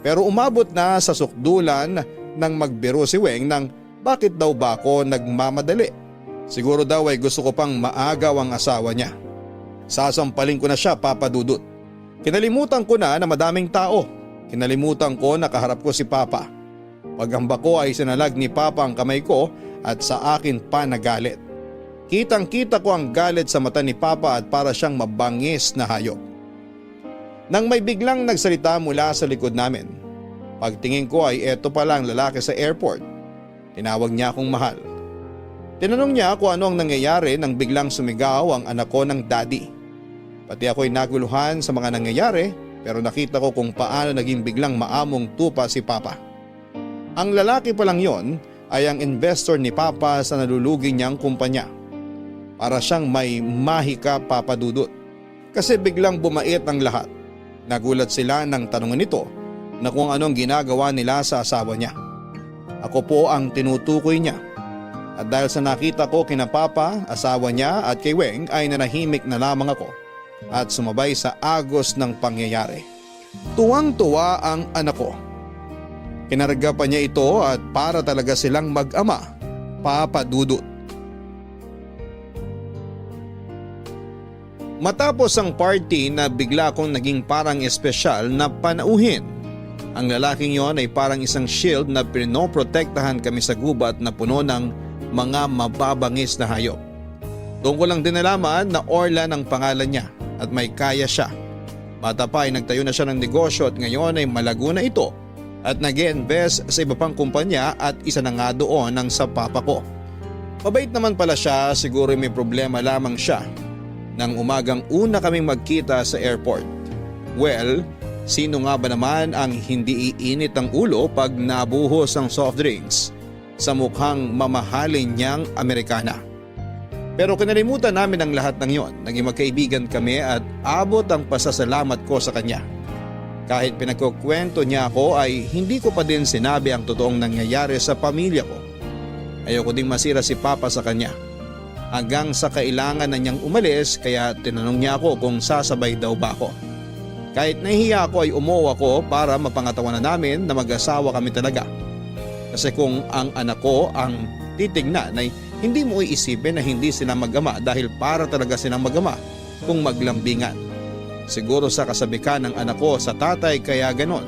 A: Pero umabot na sa sukdulan nang magbiro si Weng ng bakit daw ba ako nagmamadali. Siguro daw ay gusto ko pang maagaw ang asawa niya. Sasampalin ko na siya, Papa Dudut. Kinalimutan ko na madaming tao. Kinalimutan ko na kaharap ko si Papa. Paghamba ko ay sinalag ni Papa ang kamay ko at sa akin pa nagalit. Kitang-kita ko ang galit sa mata ni Papa at para siyang mabangis na hayop. Nang may biglang nagsalita mula sa likod namin. Pagtingin ko ay eto pala ang lalaki sa airport. Tinawag niya akong mahal. Tinanong niya kung ano ang nangyayari nang biglang sumigaw ang anak ko ng daddy. Pati ako'y naguluhan sa mga nangyayari pero nakita ko kung paano naging biglang maamong tupa si Papa. Ang lalaki pa lang yon ay ang investor ni Papa sa nalulugi niyang kumpanya. Para siyang may mahika, Papa Dudut. Kasi biglang bumait ang lahat. Nagulat sila nang tanungan nito na kung anong ginagawa nila sa asawa niya. Ako po ang tinutukoy niya. At dahil sa nakita ko kina Papa, asawa niya at kay Weng ay nanahimik na lamang ako at sumabay sa agos ng pangyayari. Tuwang-tuwa ang anak ko. Kinarga pa niya ito at para talaga silang mag-ama, Papa Dudut. Matapos ang party na bigla kong naging parang espesyal na panauhin. Ang lalaking yon ay parang isang shield na pinoprotektahan kami sa gubat na puno ng mga mababangis na hayop. Doon ko lang din nalaman na Orlan ang pangalan niya at may kaya siya. Bata pa ay nagtayo na siya ng negosyo at ngayon ay malago na ito at nag-invest sa iba pang kumpanya at isa na nga doon ang sa papa ko. Mabait naman pala siya, siguro may problema lamang siya. Nang umagang una kaming magkita sa airport. Well, sino nga ba naman ang hindi iinit ang ulo pag nabuhos ang soft drinks sa mukhang mamahalin niyang Amerikana? Pero kinalimutan namin ang lahat ng yon. Naging magkaibigan kami at abot ang pasasalamat ko sa kanya. Kahit pinagkukwento niya ako ay hindi ko pa din sinabi ang totoong nangyayari sa pamilya ko. Ayoko ding masira si Papa sa kanya. Hanggang sa kailangan na niyang umalis kaya tinanong niya ako kung sasabay daw ba ako. Kahit nahihiya ako ay umuo ako para mapangatawanan namin na mag-asawa kami talaga. Kasi kung ang anak ko ang titignan ay Hindi mo iisipin na hindi sila mag-ama dahil para talaga silang mag-ama kung maglambingan. Siguro sa kasabikan ng anak ko sa tatay kaya ganon.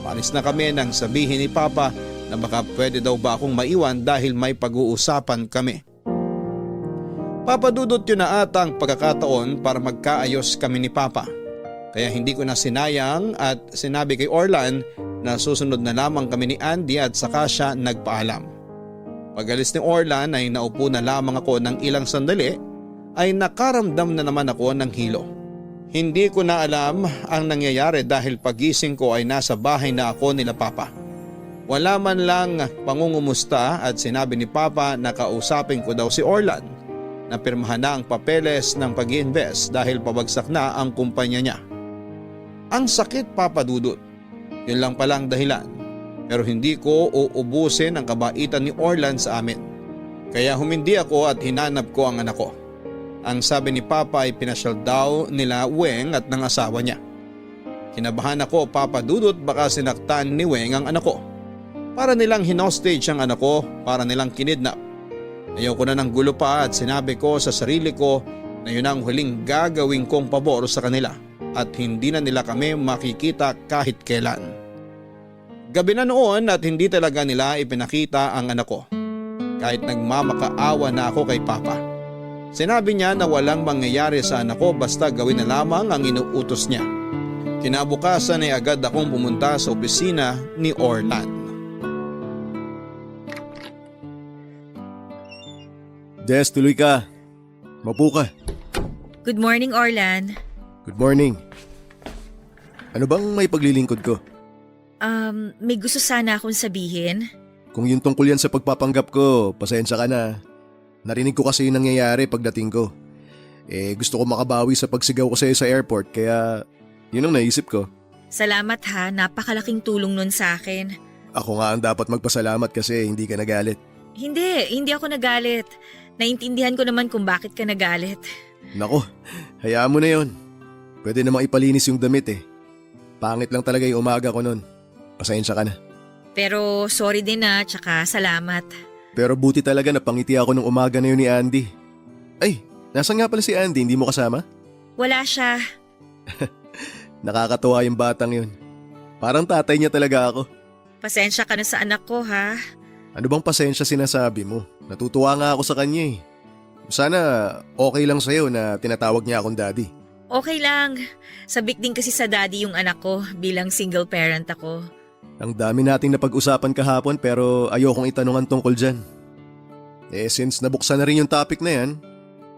A: Palis na kami nang sabihin ni Papa na baka pwede daw ba akong maiwan dahil may pag-uusapan kami. Papadudot yun na ata ang pagkakataon para magkaayos kami ni Papa. Kaya hindi ko na sinayang at sinabi kay Orlan na susunod na lamang kami ni Andy at saka siya nagpaalam. Pag-alis ni Orlan ay naupo na lamang ako ng ilang sandali ay nakaramdam na naman ako ng hilo. Hindi ko na alam ang nangyayari dahil pagising ko ay nasa bahay na ako nila Papa. Wala man lang pangungumusta at sinabi ni Papa na kausapin ko daw si Orlan na pirmahan na ang papeles ng pag-i-invest dahil pabagsak na ang kumpanya niya. Ang sakit, Papa Dudut. Yun lang palang dahilan. Pero hindi ko uubusin ang kabaitan ni Orlan sa amin. Kaya humindi ako at hinanap ko ang anak ko. Ang sabi ni Papa ay pinasyal daw nila Weng at ng asawa niya. Kinabahan ako, Papa Dudut, baka sinaktan ni Weng ang anak ko. Para nilang hinostage ang anak ko, para nilang kinidnap. Ayoko na ng gulo pa at sinabi ko sa sarili ko na yun ang huling gagawin kong pabor sa kanila at hindi na nila kami makikita kahit kailan. Gabi na noon at hindi talaga nila ipinakita ang anak ko. Kahit nagmamakaawa na ako kay Papa. Sinabi niya na walang mangyayari sa anak ko basta gawin na lamang ang inuutos niya. Kinabukasan ay agad akong pumunta sa opisina ni Orlan.
D: Des, tuloy ka. Mapu ka.
C: Good morning, Orlan.
D: Good morning. Ano bang may paglilingkod ko?
C: May gusto sana akong sabihin.
D: Kung yung tungkol yan sa pagpapanggap ko, pasensya ka na. Narinig ko kasi yung nangyayari pagdating ko. Gusto ko makabawi sa pagsigaw ko sa'yo sa airport kaya yun ang naisip ko.
C: Salamat ha, napakalaking tulong nun sa akin.
D: Ako nga ang dapat magpasalamat kasi hindi ka nagalit.
C: Hindi ako nagalit. Naintindihan ko naman kung bakit ka nagalit.
D: Nako, hayaan mo na yon. Pwede namang ipalinis yung damit eh. Pangit lang talaga yung umaga ko nun. Pasensya ka na.
C: Pero sorry din na, tsaka salamat.
D: Pero buti talaga napangiti ako nung umaga na yun ni Andy. Ay, nasan nga pala si Andy? Hindi mo kasama?
C: Wala siya.
D: Nakakatuwa yung batang yun. Parang tatay niya talaga ako.
C: Pasensya ka na sa anak ko ha.
D: Ano bang pasensya sinasabi mo? Natutuwa nga ako sa kanya eh. Sana okay lang sa'yo na tinatawag niya akong daddy.
C: Okay lang. Sabik din kasi sa daddy yung anak ko bilang single parent ako.
D: Ang dami nating napag-usapan kahapon pero ayokong itanungan tungkol dyan. Since nabuksan na rin yung topic na yan,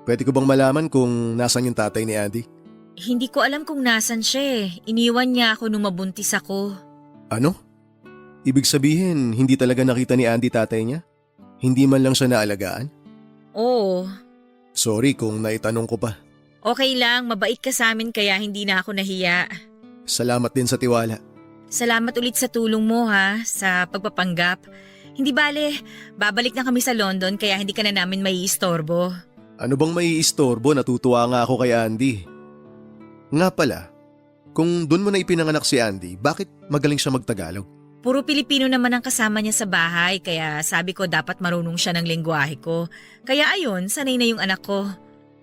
D: pwede ko bang malaman kung nasan yung tatay ni Andy?
C: Hindi ko alam kung nasan siya eh. Iniwan niya ako nung mabuntis ako.
D: Ano? Ibig sabihin, hindi talaga nakita ni Andy tatay niya? Hindi man lang siya naalagaan?
C: Oo.
D: Sorry kung naitanong ko pa.
C: Okay lang, mabait ka sa amin kaya hindi na ako nahiya.
D: Salamat din sa tiwala.
C: Salamat ulit sa tulong mo ha, sa pagpapanggap. Hindi bale, babalik na kami sa London kaya hindi ka na namin maiistorbo.
D: Ano bang maiistorbo? Natutuwa nga ako kay Andy. Nga pala, kung doon mo na ipinanganak si Andy, bakit magaling siya magtagalog?
C: Puro Pilipino naman ang kasama niya sa bahay kaya sabi ko dapat marunong siya ng lengguwahe ko. Kaya ayun, sanay na yung anak ko.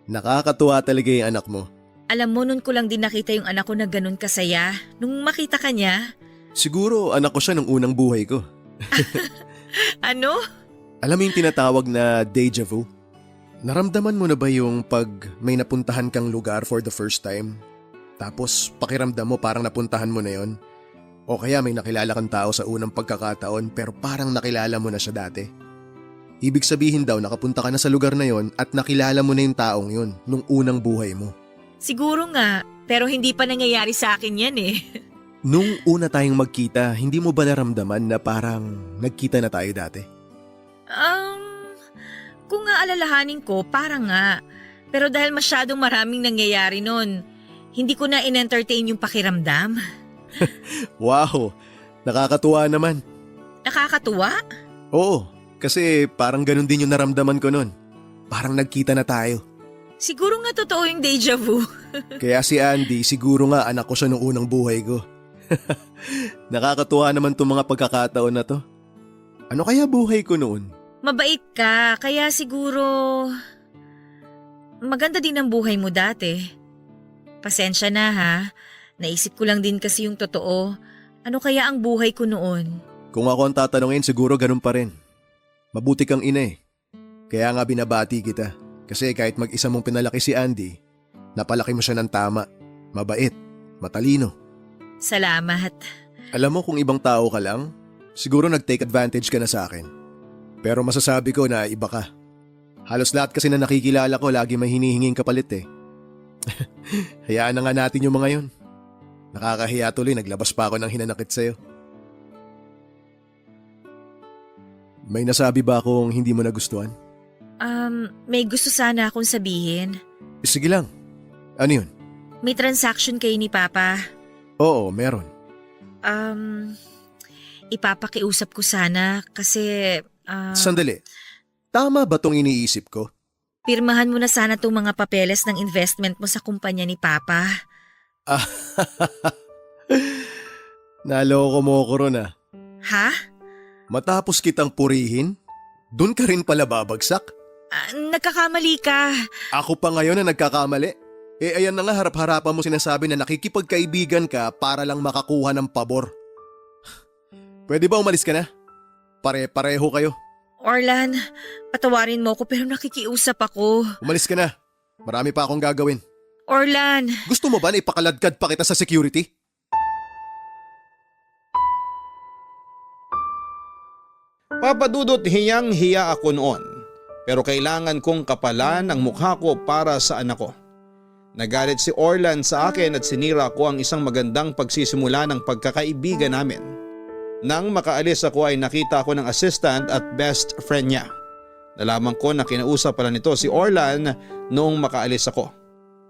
D: Nakakatuwa talaga yung anak mo.
C: Alam mo, nun ko lang din nakita yung anak ko na ganun kasaya. Nung makita ka niya.
D: Siguro anak ko siya nung unang buhay ko.
C: Ano?
D: Alam mo yung tinatawag na deja vu? Naramdaman mo na ba yung pag may napuntahan kang lugar for the first time? Tapos pakiramdam mo parang napuntahan mo na yon? O kaya may nakilala kang tao sa unang pagkakataon pero parang nakilala mo na siya dati? Ibig sabihin daw nakapunta ka na sa lugar na yon at nakilala mo na yung taong yon nung unang buhay mo.
C: Siguro nga, pero hindi pa nangyayari sa akin yan eh.
D: Nung una tayong magkita, hindi mo ba naramdaman na parang nagkita na tayo dati?
C: Kung nga alalahanin ko, parang nga. Pero dahil masyadong maraming nangyayari nun, hindi ko na in-entertain yung pakiramdam.
D: Wow, nakakatuwa naman.
C: Nakakatuwa?
D: Oo, kasi parang ganun din yung naramdaman ko nun. Parang nagkita na tayo.
C: Siguro nga totoo yung deja vu.
D: Kaya si Andy, siguro nga anak ko siya nung unang buhay ko. Nakakatuwa naman itong mga pagkakataon na to. Ano kaya buhay ko noon?
C: Mabait ka, kaya siguro maganda din ang buhay mo dati. Pasensya na ha, naisip ko lang din kasi yung totoo. Ano kaya ang buhay ko noon?
D: Kung ako ang tatanungin, siguro ganun pa rin. Mabuti kang ina eh. Kaya nga binabati kita. Kasi kahit mag-isa mong pinalaki si Andy, napalaki mo siya ng tama. Mabait, matalino.
C: Salamat.
D: Alam mo kung ibang tao ka lang, siguro nag-take advantage ka na sa akin. Pero masasabi ko na iba ka. Halos lahat kasi na nakikilala ko lagi may hinihinging kapalit eh. Hayaan na nga natin yung mga yun. Nakakahiya tuloy, naglabas pa ako ng hinanakit sa'yo. May nasabi ba akong hindi mo nagustuhan?
C: May gusto sana akong sabihin.
D: Sige lang. Ano yun?
C: May transaction kayo ni Papa.
D: Oo, meron.
C: Ipapakiusap ko sana kasi
D: Sandali. Tama ba tong iniisip ko?
C: pirmahan mo na sana tong mga papeles ng investment mo sa kumpanya ni Papa.
D: Naloko mo ko ron ah.
C: Ha?
D: Matapos kitang purihin, dun ka rin pala babagsak?
C: Nagkakamali ka.
D: Ako pa ngayon na nagkakamali. Eh ayan na nga harap-harapan mo sinasabi na nakikipagkaibigan ka para lang makakuha ng pabor. Pwede ba umalis ka na? Pare-pareho kayo.
C: Orlan, patawarin mo ko pero nakikiusap ako.
D: Umalis ka na. Marami pa akong gagawin.
C: Orlan,
D: Gusto mo ba na ipakaladkad pa kita sa security?
A: Papadudot hiyang-hiya ako noon pero kailangan kong kapalan ang mukha ko para sa anak ko. Nagalit si Orlan sa akin at sinira ko ang isang magandang pagsisimula ng pagkakaibigan namin. Nang makaalis ako ay nakita ko ng assistant at best friend niya. Nalaman ko na kinausap pala nito si Orlan noong makaalis ako.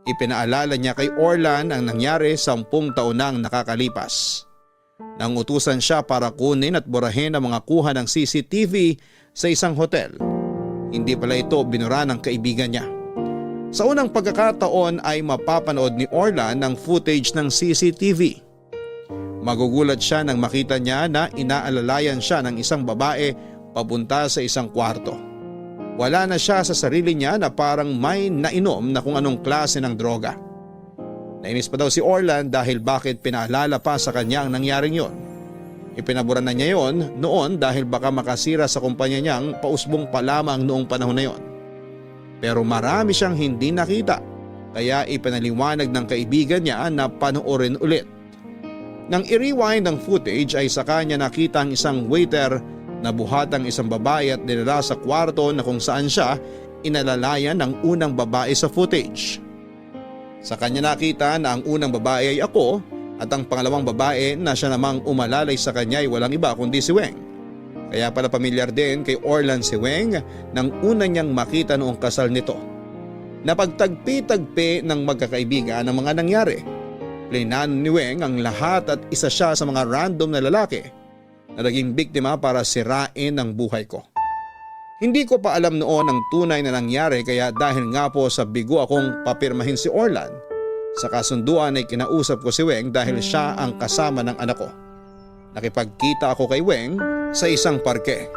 A: Ipinaalala niya kay Orlan ang nangyari 10 taon nang nakakalipas. Nang utusan siya para kunin at burahin ang mga kuha ng CCTV sa isang hotel. Hindi pala ito binura ng kaibigan niya. Sa unang pagkakataon ay mapapanood ni Orlan ang footage ng CCTV. Magugulat siya nang makita niya na inaalalayan siya ng isang babae papunta sa isang kwarto. Wala na siya sa sarili niya na parang may nainom na kung anong klase ng droga. Nainis pa daw si Orlan dahil bakit pinaalala pa sa kanya ang nangyaring yon. Ipinabura na niya yon noon dahil baka makasira sa kumpanya niyang pausbong pa lamang noong panahon na yon. Pero marami siyang hindi nakita kaya ipinaliwanag ng kaibigan niya na panoorin ulit. Nang i-rewind ang footage ay saka niya nakita ang isang waiter na buhat ang isang babae at dinala sa kwarto na kung saan siya inalalayan ng unang babae sa footage. Sa kanya nakita na ang unang babae ay ako at ang pangalawang babae na siya namang umalalay sa kanya ay walang iba kundi si Weng. Kaya pala pamilyar din kay Orlan si Weng nang una niyang makita noong kasal nito. Napagtagpi-tagpi ng magkakaibigan ang mga nangyari. Plinan ni Weng ang lahat at isa siya sa mga random na lalaki na naging biktima para sirain ang buhay ko. Hindi ko pa alam noon ang tunay na nangyari kaya dahil nga po sa bigo akong papirmahin si Orlan, sa kasunduan ay kinausap ko si Weng dahil siya ang kasama ng anak ko. Nakipagkita ako kay Weng sa isang parke.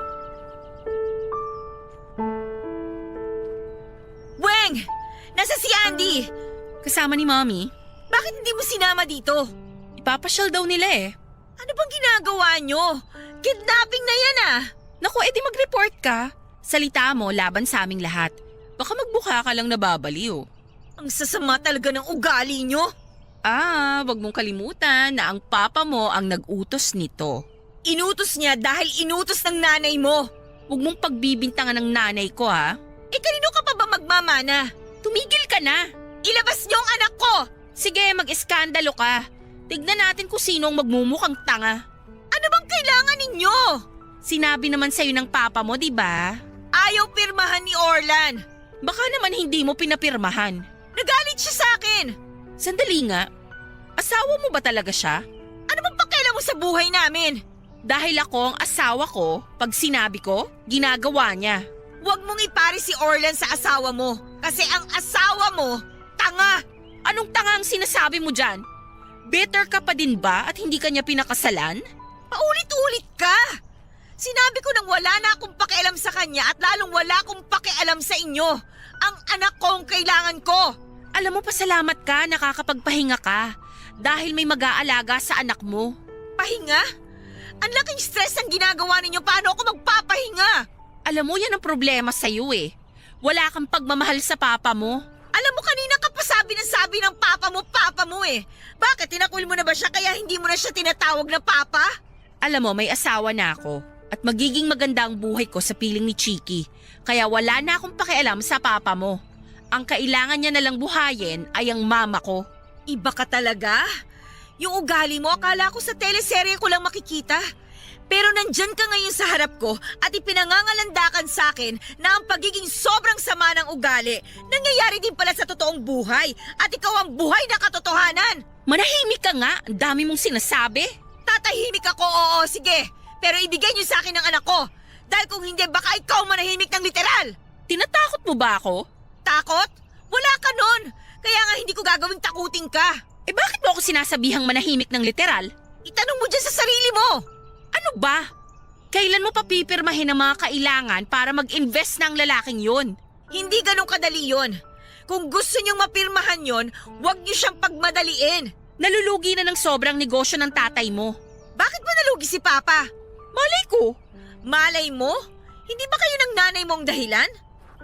C: Weng! Nasa si Andy!
B: Kasama ni Mommy.
C: Bakit hindi mo sinama dito?
B: Ipapasyal daw nila eh.
C: Ano bang ginagawa nyo? Kidnapping na yan ah!
B: Naku, edi mag-report ka. Salita mo laban sa aming lahat. Baka magbuka ka lang nababaliw.
C: Ang sasama talaga ng ugali nyo.
B: Wag mong kalimutan na ang papa mo ang nag-utos nito.
C: Inutos niya dahil inutos ng nanay mo.
B: Huwag mong pagbibintangan ng nanay ko ha.
C: Kanino ka pa ba magmamana?
B: Tumigil ka na.
C: Ilabas niyo ang anak ko!
B: Sige, mag-eskandalo ka. Tignan natin kung sino ang magmumukhang tanga.
C: Ano bang kailangan ninyo?
B: Sinabi naman sa'yo ng papa mo, di ba?
C: Ayaw pirmahan ni Orlan.
B: Baka naman hindi mo pinapirmahan.
C: Nagalit siya sa akin.
B: Sandali nga. Asawa mo ba talaga siya?
C: Ano bang pakialam mo sa buhay namin?
B: Dahil ako ang asawa ko, pag sinabi ko, ginagawa niya.
C: Huwag mong ipari si Orlan sa asawa mo. Kasi ang asawa mo, tanga.
B: Anong tanga ang sinasabi mo dyan? Bitter ka pa din ba at hindi kanya pinakasalan?
C: Paulit-ulit ka. Sinabi ko nang wala na akong pakialam sa kanya at lalong wala akong pakialam sa inyo. Ang anak ko ang kailangan ko.
B: Alam mo, pasalamat ka, nakakapagpahinga ka. Dahil may mag-aalaga sa anak mo.
C: Pahinga? Ang laking stress ang ginagawa ninyo. Paano ako magpapahinga?
B: Alam mo, yan ang problema sa'yo eh. Wala kang pagmamahal sa papa mo.
C: Alam mo, kanina ka pa sabi ng papa mo eh. Bakit, tinakwil mo na ba siya kaya hindi mo na siya tinatawag na papa?
B: Alam mo, may asawa na ako. At magiging maganda ang buhay ko sa piling ni Chiki. Kaya wala na akong pakialam sa papa mo. Ang kailangan niya nalang buhayin ay ang mama ko.
C: Iba ka talaga? Yung ugali mo, akala ko sa teleserye ko lang makikita. Pero nandyan ka ngayon sa harap ko at ipinangangalandakan sa akin na ang pagiging sobrang sama ng ugali nangyayari din pala sa totoong buhay at ikaw ang buhay na katotohanan.
B: Manahimik ka nga, ang dami mong sinasabi.
C: Tatahimik ako, oo, sige. Pero ibigay niyo sa akin ang anak ko. Dahil kung hindi, baka ikaw manahimik ng literal.
B: Tinatakot mo ba ako?
C: Takot? Wala ka nun. Kaya nga hindi ko gagawing takutin ka.
B: Eh bakit mo ako sinasabihang manahimik ng literal?
C: Itanong mo dyan sa sarili mo.
B: Ano ba? Kailan mo papipirmahin ang mga kailangan para mag-invest ng lalaking yun?
C: Hindi ganun kadali yon. Kung gusto niyong mapirmahan yon, huwag niyo siyang pagmadaliin.
B: Nalulugi na ng sobrang negosyo ng tatay mo.
C: Bakit ba nalugi si Papa?
B: Malay ko.
C: Malay mo? Hindi ba kayo ng nanay mo ang dahilan?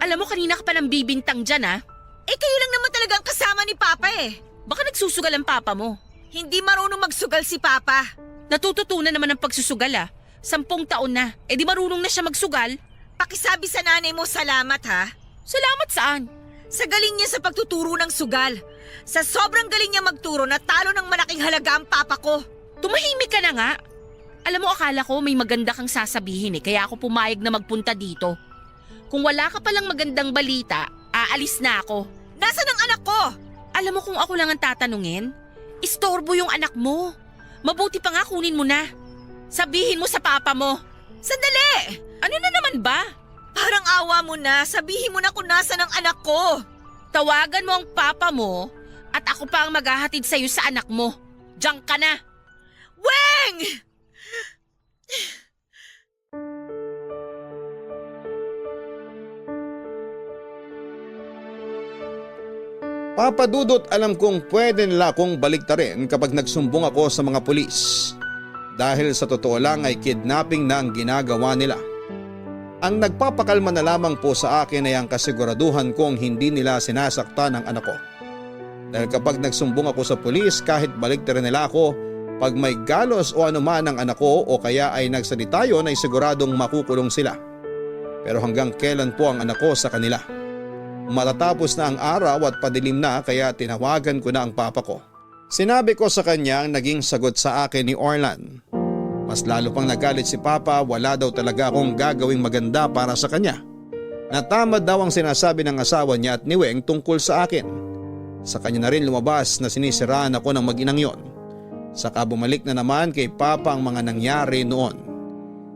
B: Alam mo, kanina ka pa nang bibintang dyan ah.
C: Eh kayo lang naman talagang kasama ni Papa eh.
B: Baka nagsusugal ang papa mo.
C: Hindi marunong magsugal si Papa.
B: Natututunan naman ang pagsusugal ah. 10 taon na. Eh di marunong na siya magsugal.
C: Pakisabi sa nanay mo salamat ha.
B: Salamat saan?
C: Sa galing niya sa pagtuturo ng sugal. Sa sobrang galing niya magturo na talo ng malaking halaga ang Papa ko.
B: Tumahimik ka na nga. Alam mo, akala ko may maganda kang sasabihin eh, kaya ako pumayag na magpunta dito. Kung wala ka palang magandang balita, aalis na ako.
C: Nasaan ang anak ko?
B: Alam mo kung ako lang ang tatanungin? Istorbo yung anak mo. Mabuti pa nga kunin mo na. Sabihin mo sa papa mo.
C: Sandali!
B: Ano na naman ba?
C: Parang awa mo na. Sabihin mo na kung nasaan ang anak ko.
B: Tawagan mo ang papa mo at ako pa ang maghahatid sa'yo sa anak mo. Diyan ka na.
C: Weng!
A: Papa Dudut, alam kong pwede nila akong baliktarin kapag nagsumbong ako sa mga pulis. Dahil sa totoo lang ay kidnapping na ang ginagawa nila. Ang nagpapakalma na lamang po sa akin ay ang kasiguraduhan kong hindi nila sinasaktan ang anak ko. Dahil kapag nagsumbong ako sa pulis, kahit baliktarin nila ako, pag may galos o anuman ang anak ko o kaya ay nagsalita yun ay siguradong makukulong sila. Pero hanggang kailan po ang anak ko sa kanila? Matatapos na ang araw at padilim na kaya tinawagan ko na ang papa ko. Sinabi ko sa kanya ang naging sagot sa akin ni Orlan. Mas lalo pang nagalit si papa, wala daw talaga akong gagawing maganda para sa kanya. Natamad daw ang sinasabi ng asawa niya at ni Weng tungkol sa akin. Sa kanya na rin lumabas na sinisiraan ako ng mag-inang yon. Saka bumalik na naman kay papa ang mga nangyari noon.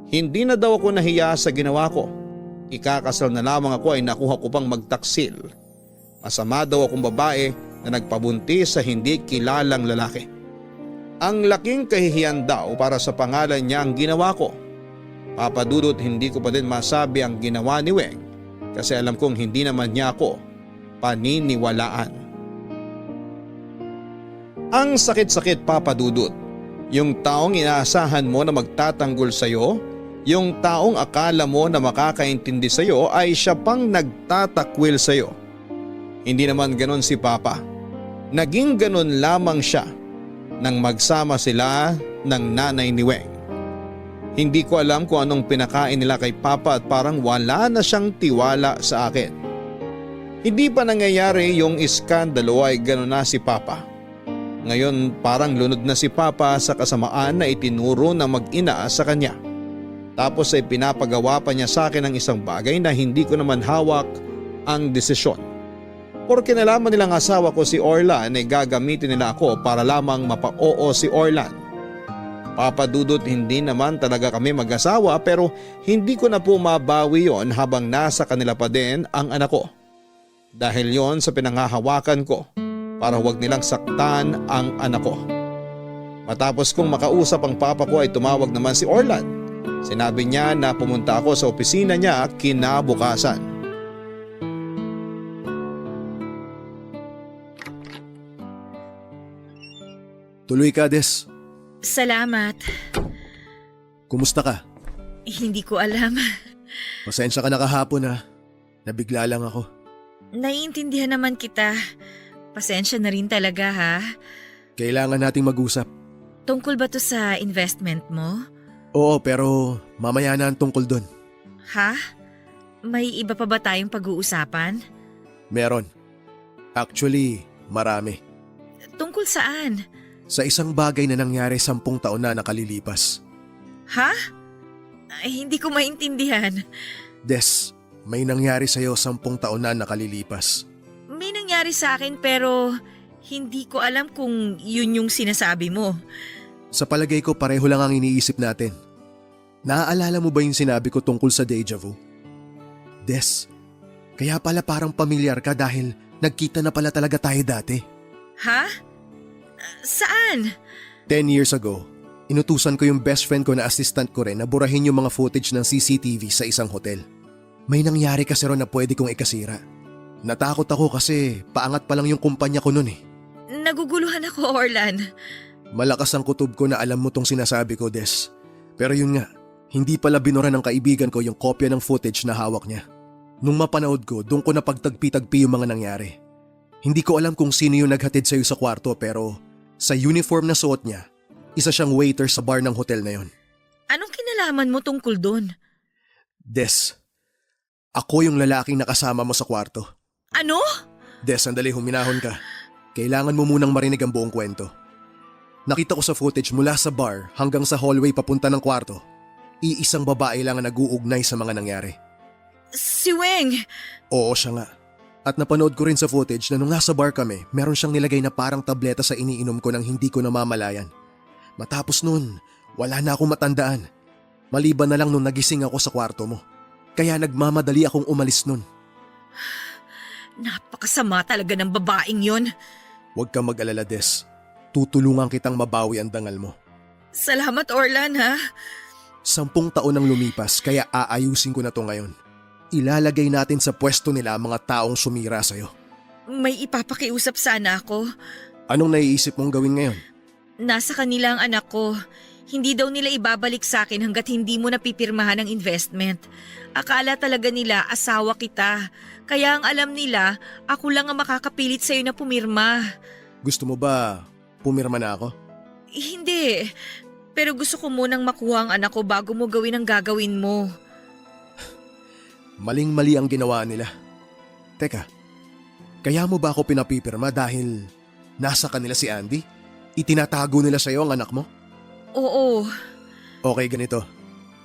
A: Hindi na daw ako nahiya sa ginawa ko. Ikakasal na lamang ako ay nakuha ko pang magtaksil. Masama daw akong babae na nagpabuntis sa hindi kilalang lalaki. Ang laking kahihiyan daw para sa pangalan niya ang ginawa ko. Papa Dudut, hindi ko pa din masabi ang ginawa ni Weng kasi alam kong hindi naman niya ako paniniwalaan. Ang sakit-sakit, Papa Dudut. Yung taong inaasahan mo na magtatanggol sa'yo, yung taong akala mo na makakaintindi sa'yo ay siya pang nagtatakwil sa'yo. Hindi naman ganon si Papa. Naging ganon lamang siya nang magsama sila ng nanay ni Weng. Hindi ko alam kung anong pinakain nila kay Papa at parang wala na siyang tiwala sa akin. Hindi pa nangyayari yung iskandalo ay ganon na si Papa. Ngayon parang lunod na si Papa sa kasamaan na itinuro ng mag-ina sa kanya. Tapos ay pinapagawa pa niya sa akin ng isang bagay na hindi ko naman hawak ang desisyon. Porque nalaman nilang asawa ko si Orlan ay gagamitin nila ako para lamang mapa-oo si Orlan. Papa Dudut, hindi naman talaga kami mag-asawa pero hindi ko na po mabawi yon habang nasa kanila pa din ang anak ko. Dahil yon sa pinanghahawakan ko para huwag nilang saktan ang anak ko. Matapos kong makausap ang papa ko ay tumawag naman si Orlan Sinabi niya na pumunta ako sa opisina niya kinabukasan.
D: Tuloy ka, Des.
C: Salamat.
D: Kumusta ka?
C: Hindi ko alam.
D: Pasensya ka na kahapon ha. Nabigla lang ako.
C: Naiintindihan naman kita. Pasensya na rin talaga ha.
D: Kailangan nating mag-usap.
C: Tungkol ba to sa investment mo?
D: Oo, pero mamaya na ang tungkol doon.
C: Ha? May iba pa ba tayong pag-uusapan?
D: Meron. Actually, marami.
C: Tungkol saan?
D: Sa isang bagay na nangyari 10 taon na nakalilipas.
C: Ha? Ay, hindi ko maintindihan.
D: Des, may nangyari sa'yo 10 taon na nakalilipas.
C: May nangyari sa akin pero hindi ko alam kung yun yung sinasabi mo.
D: Sa palagay ko pareho lang ang iniisip natin. Naaalala mo ba yung sinabi ko tungkol sa deja vu? Des, kaya pala parang pamilyar ka dahil nagkita na pala talaga tayo dati.
C: Ha? Saan?
D: 10 years ago, inutusan ko yung best friend ko na assistant ko rin na burahin yung mga footage ng CCTV sa isang hotel. May nangyari kasi ron na pwede kong ikasira. Natakot ako kasi paangat pa lang yung kumpanya ko nun eh.
C: Naguguluhan ako, Orlan.
D: Malakas ang kutob ko na alam mo tong sinasabi ko, Des. Pero yun nga, hindi pala binura ng kaibigan ko yung kopya ng footage na hawak niya. Nung mapanood ko, doon ko napagtagpi-tagpi yung mga nangyari. Hindi ko alam kung sino yung naghatid sa'yo sa kwarto pero sa uniform na suot niya, isa siyang waiter sa bar ng hotel na yon.
C: Anong kinalaman mo tungkol doon?
D: Des, ako yung lalaking nakasama mo sa kwarto.
C: Ano?
D: Des, sandali, huminahon ka. Kailangan mo munang marinig ang buong kwento. Nakita ko sa footage mula sa bar hanggang sa hallway papunta ng kwarto. Iisang babae lang ang nag-uugnay sa mga nangyari.
C: Si Weng!
D: Oo, siya nga. At napanood ko rin sa footage na nung nasa bar kami, meron siyang nilagay na parang tableta sa iniinom ko nang hindi ko namamalayan. Matapos nun, wala na akong matandaan. Maliban na lang nung nagising ako sa kwarto mo. Kaya nagmamadali akong umalis nun.
C: Napakasama talaga ng babaeng yon.
D: Huwag kang mag-alala, Des. Tutulungan kitang mabawi ang dangal mo.
C: Salamat, Orlan, ha?
D: 10 taon nang lumipas kaya aayusin ko na to ngayon. Ilalagay natin sa pwesto nila ang mga taong sumira sa'yo.
C: May ipapakiusap sana ako.
D: Anong naiisip mong gawin ngayon?
C: Nasa kanila ang anak ko. Hindi daw nila ibabalik sa akin hanggat hindi mo napipirmahan ang investment. Akala talaga nila asawa kita. Kaya ang alam nila, ako lang ang makakapilit sa'yo na pumirma.
D: Gusto mo ba pumirma na ako?
C: Hindi. Pero gusto ko munang makuha ang anak ko bago mo gawin ang gagawin mo.
D: Maling-mali ang ginawa nila. Teka, kaya mo ba ako pinapipirma dahil nasa kanila si Andy? Itinatago nila sa'yo ang anak mo?
C: Oo.
D: Okay, ganito.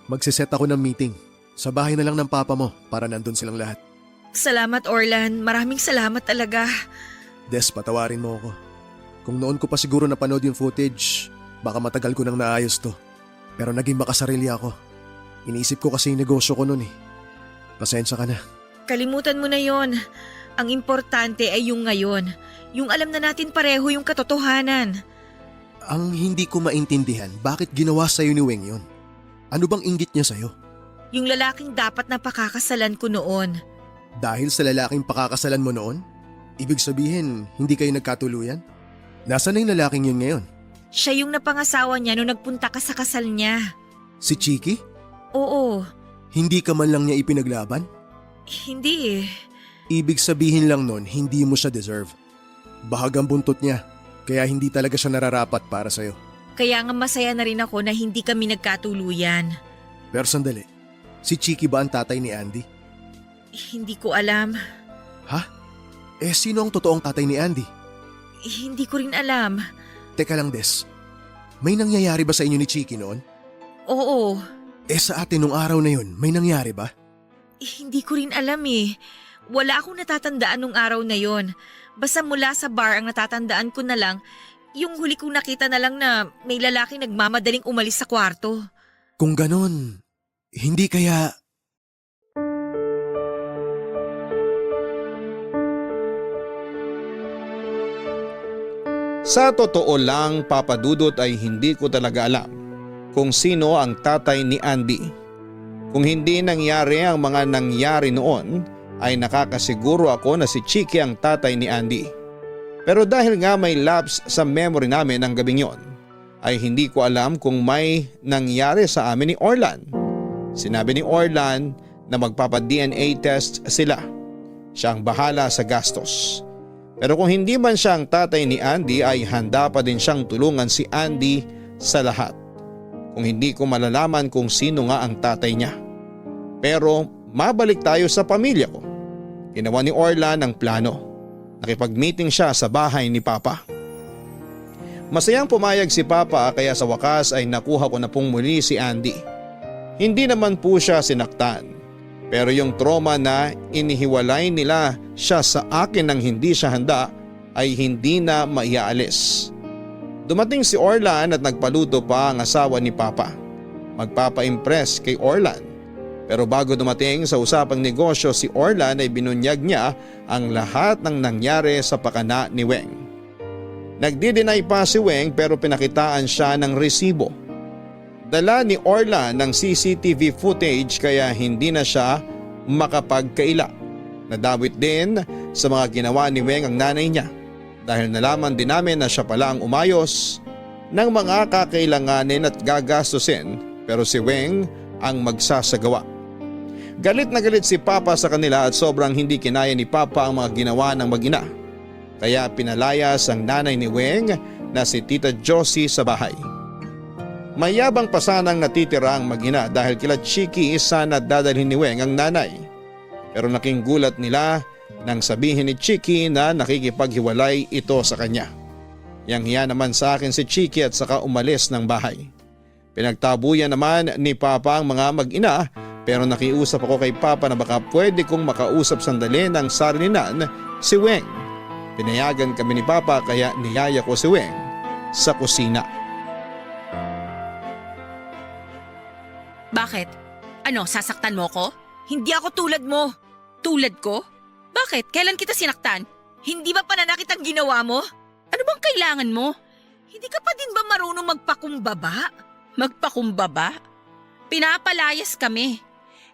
D: Magsiset ako ng meeting. Sa bahay na lang ng papa mo para nandun silang lahat.
C: Salamat, Orlan. Maraming salamat talaga.
D: Des, patawarin mo ako. Kung noon ko pa siguro napanood yung footage, baka matagal ko nang naayos to. Pero naging makasarili ako. Iniisip ko kasi yung negosyo ko noon eh. Pasensya ka na.
C: Kalimutan mo na yon. Ang importante ay yung ngayon. Yung alam na natin pareho yung katotohanan.
D: Ang hindi ko maintindihan, bakit ginawa sa'yo ni Weng yun? Ano bang inggit niya sa'yo?
C: Yung lalaking dapat na pakakasalan ko noon.
D: Dahil sa lalaking pakakasalan mo noon? Ibig sabihin, hindi kayo nagkatuluyan? Nasaan na yung lalaking yun ngayon?
C: Siya yung napangasawa niya nung nagpunta ka sa kasal niya.
D: Si Chiki?
C: Oo.
D: Hindi ka man lang niya ipinaglaban?
C: Hindi eh.
D: Ibig sabihin lang nun, hindi mo siya deserve. Bahagang buntot niya, kaya hindi talaga siya nararapat para sa'yo.
C: Kaya nga masaya na rin ako na hindi kami nagkatuluyan.
D: Pero sandali, si Chiki ba ang tatay ni Andy?
C: Hindi ko alam.
D: Ha? Eh sino ang totoong tatay ni Andy?
C: Hindi ko rin alam.
D: Teka lang, Des. May nangyayari ba sa inyo ni Chiki noon?
C: Oo.
D: Eh sa atin nung araw na yun, may nangyari ba?
C: Hindi ko rin alam eh. Wala akong natatandaan nung araw na yon. Basta mula sa bar ang natatandaan ko na lang, yung huli kong nakita na lang na may lalaking nagmamadaling umalis sa kwarto.
D: Kung ganon, hindi kaya...
A: Sa totoo lang, Papa Dudut, ay hindi ko talaga alam kung sino ang tatay ni Andy. Kung hindi nangyari ang mga nangyari noon ay nakakasiguro ako na si Chiki ang tatay ni Andy. Pero dahil nga may lapse sa memory namin ng gabing yon, ay hindi ko alam kung may nangyari sa amin ni Orlan. Sinabi ni Orlan na magpapa-DNA test sila. Siya ang bahala sa gastos. Pero kung hindi man siya ang tatay ni Andy ay handa pa din siyang tulungan si Andy sa lahat. Kung hindi ko malalaman kung sino nga ang tatay niya. Pero mabalik tayo sa pamilya ko. Ginawa ni Orlan ang plano. Nakipag-meeting siya sa bahay ni Papa. Masayang pumayag si Papa kaya sa wakas ay nakuha ko na pong muli si Andy. Hindi naman po siya sinaktan. Pero yung trauma na inihiwalay nila siya sa akin nang hindi siya handa ay hindi na maiaalis. Dumating si Orlan at nagpaluto pa ang asawa ni Papa. Magpapa-impress kay Orlan. Pero bago dumating sa usapang negosyo si Orlan ay binunyag niya ang lahat ng nangyari sa pakana ni Weng. Nagdi-deny pa si Weng pero pinakitaan siya ng resibo. Dala ni Orlan ng CCTV footage kaya hindi na siya makapagkaila. Nadawit din sa mga ginawa ni Weng ang nanay niya dahil nalaman din namin na siya pala ang umayos ng mga kakailanganin at gagastusin pero si Weng ang magsasagawa. Galit na galit si Papa sa kanila at sobrang hindi kinaya ni Papa ang mga ginawa ng mag-ina. Kaya pinalayas ang nanay ni Weng na si Tita Josie sa bahay. Mayabang pa sanang natitira ang mag-ina dahil kila Chiki sana dadalhin ni Weng ang nanay. Pero naking gulat nila nang sabihin ni Chiki na nakikipaghiwalay ito sa kanya. Yang hiya naman sa akin si Chiki at saka umalis ng bahay. Pinagtabuyan naman ni Papa ang mga mag-ina pero nakiusap ako kay Papa na baka pwede kong makausap sandali ng sarilinan si Weng. Pinayagan kami ni Papa kaya niyaya ko si Weng sa kusina.
B: Bakit? Ano, sasaktan mo ko?
C: Hindi ako tulad mo.
B: Tulad ko? Bakit? Kailan kita sinaktan?
C: Hindi ba pananakit ang ginawa mo?
B: Ano bang kailangan mo?
C: Hindi ka pa din ba marunong magpakumbaba?
B: Magpakumbaba? Pinapalayas kami.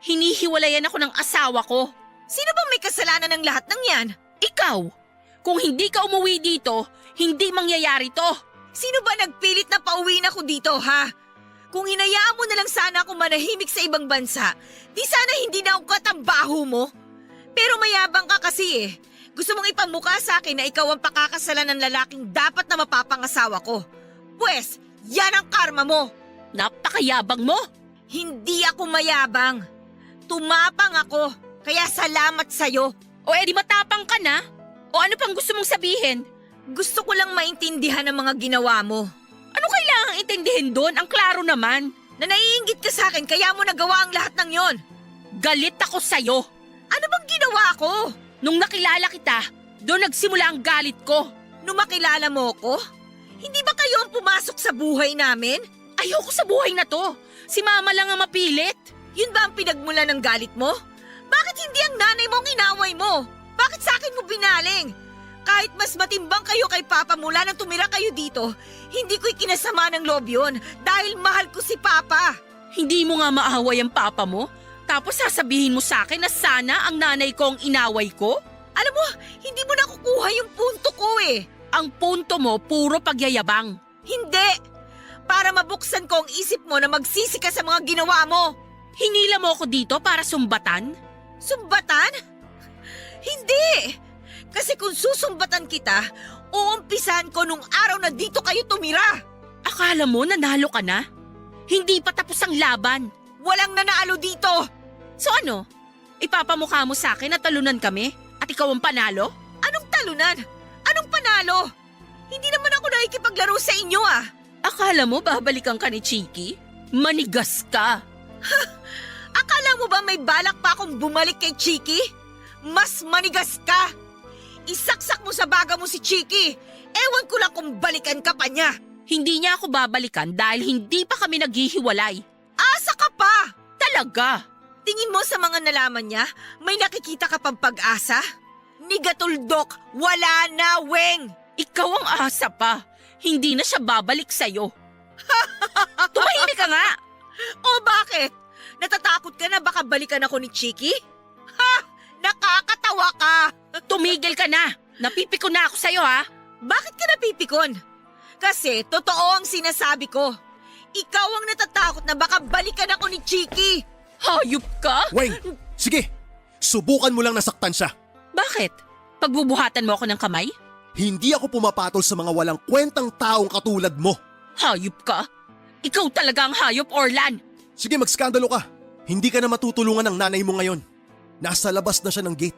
B: Hinihiwalayan ako ng asawa ko.
C: Sino bang may kasalanan ng lahat ng yan?
B: Ikaw! Kung hindi ka umuwi dito, hindi mangyayari to.
C: Sino ba nagpilit na pauwiin ako dito, ha? Kung hinayaan mo na lang sana ako manahimik sa ibang bansa, di sana hindi na ako katambaho mo. Pero mayabang ka kasi eh. Gusto mong ipamukha sa akin na ikaw ang pakakasalan ng lalaking dapat na mapapangasawa ko. Pwes, yan ang karma mo.
B: Napakayabang mo!
C: Hindi ako mayabang. Tumapang ako, kaya salamat sa'yo.
B: O edi matapang ka na? O ano pang gusto mong sabihin?
C: Gusto ko lang maintindihan ang mga ginawa mo.
B: Ano kailangang intindihin doon? Ang klaro naman.
C: Na naiinggit ka sa akin kaya mo nagawa ang lahat ng yon.
B: Galit ako sa'yo.
C: Ano bang ginawa ko?
B: Nung nakilala kita, doon nagsimula ang galit ko.
C: Nung makilala mo ko? Hindi ba kayo ang pumasok sa buhay namin?
B: Ayoko sa buhay na to. Si Mama lang ang mapilit.
C: Yun ba ang pinagmula ng galit mo? Bakit hindi ang nanay mo ang inaway mo? Bakit sa akin mo binaling? Kahit mas matimbang kayo kay Papa mula nang tumira kayo dito, hindi ko ikinasama ng loob yun dahil mahal ko si Papa.
B: Hindi mo nga maaway ang papa mo? Tapos sasabihin mo sa akin na sana ang nanay ko ang inaway ko?
C: Alam mo, hindi mo nakukuha yung punto ko eh.
B: Ang punto mo, puro pagyayabang.
C: Hindi! Para mabuksan ko ang isip mo na magsisi ka sa mga ginawa mo.
B: Hinila mo ako dito para sumbatan?
C: Sumbatan? Hindi! Kasi kung susumbatan kita, uumpisan ko nung araw na dito kayo tumira.
B: Akala mo nanalo ka na? Hindi pa tapos ang laban.
C: Walang nanalo dito.
B: So ano? Ipapamukha mo sa akin na talunan kami at ikaw ang panalo?
C: Anong talunan? Anong panalo? Hindi naman ako nakikipaglaro sa inyo ah.
B: Akala mo babalikan ka ni Chiki? Manigas ka.
C: Akala mo ba may balak pa akong bumalik kay Chiki? Mas manigas ka. Isaksak mo sa baga mo si Chiki. Ewan ko lang kung balikan ka pa niya.
B: Hindi niya ako babalikan dahil hindi pa kami naghihiwalay.
C: Asa ka pa?
B: Talaga?
C: Tingin mo sa mga nalaman niya, may nakikita ka pang pag-asa? Nigatuldok, wala na, Weng!
B: Ikaw ang asa pa. Hindi na siya babalik sa'yo. Tumahimik ka nga.
C: Natatakot ka na baka balikan ako ni Chiki? Ha! Nakakatawa ka!
B: Tumigil ka na! Napipiko na ako sa'yo ha!
C: Bakit ka napipikon? Kasi totoo ang sinasabi ko. Ikaw ang natatakot na baka balikan ako ni Chiki.
B: Hayop ka?
D: Weng, sige, subukan mo lang nasaktan siya.
B: Bakit? Pagbubuhatan mo ako ng kamay?
D: Hindi ako pumapatol sa mga walang kwentang taong katulad mo.
B: Hayop ka? Ikaw talaga ang hayop, Orlan!
D: Sige, magskandalo ka. Hindi ka na matutulungan ng nanay mo ngayon. Nasa labas na siya ng gate.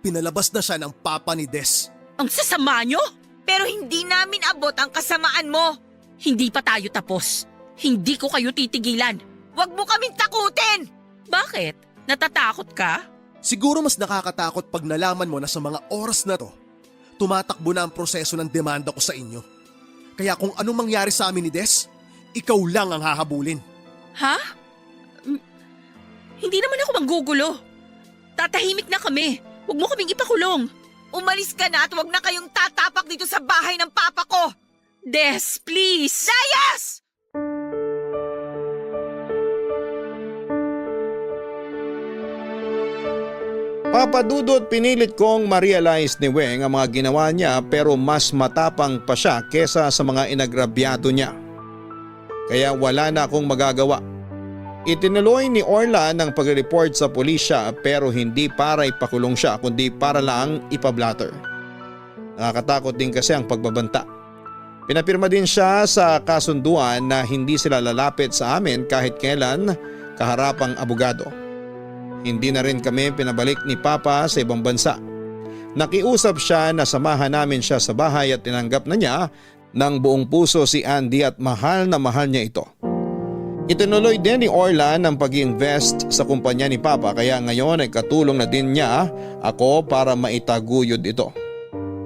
D: Pinalabas na siya ng papa ni Des.
B: Ang sasama nyo?
C: Pero hindi namin abot ang kasamaan mo.
B: Hindi pa tayo tapos. Hindi ko kayo titigilan.
C: Huwag mo kaming takutin!
B: Bakit? Natatakot ka?
D: Siguro mas nakakatakot pag nalaman mo na sa mga oras na to, tumatakbo na ang proseso ng demanda ko sa inyo. Kaya kung anong mangyari sa amin ni Des, ikaw lang ang hahabulin.
B: Ha? Hindi naman ako manggugulo. Tatahimik na kami. Huwag mo kaming ipakulong.
C: Umalis ka na at huwag na kayong tatapak dito sa bahay ng papa ko!
B: Des, please!
C: Layas!
A: Papadudot, pinilit kong ma-realize ni Weng ang mga ginawa niya pero mas matapang pa siya kesa sa mga inagrabyado niya. Kaya wala na akong magagawa. Itinuloy ni Orlan ang pag-report sa pulisya pero hindi para ipakulong siya kundi para lang ipablatter. Nakakatakot din kasi ang pagbabanta. Pinapirma din siya sa kasunduan na hindi sila lalapit sa amin kahit kailan kaharapang abogado. Hindi na rin kami pinabalik ni Papa sa ibang bansa. Nakiusap siya na samahan namin siya sa bahay at tinanggap na niya ng buong puso si Andy at mahal na mahal niya ito. Itinuloy din ni Orlan ang pag-invest sa kumpanya ni Papa kaya ngayon ay katulong na din niya ako para maitaguyod ito.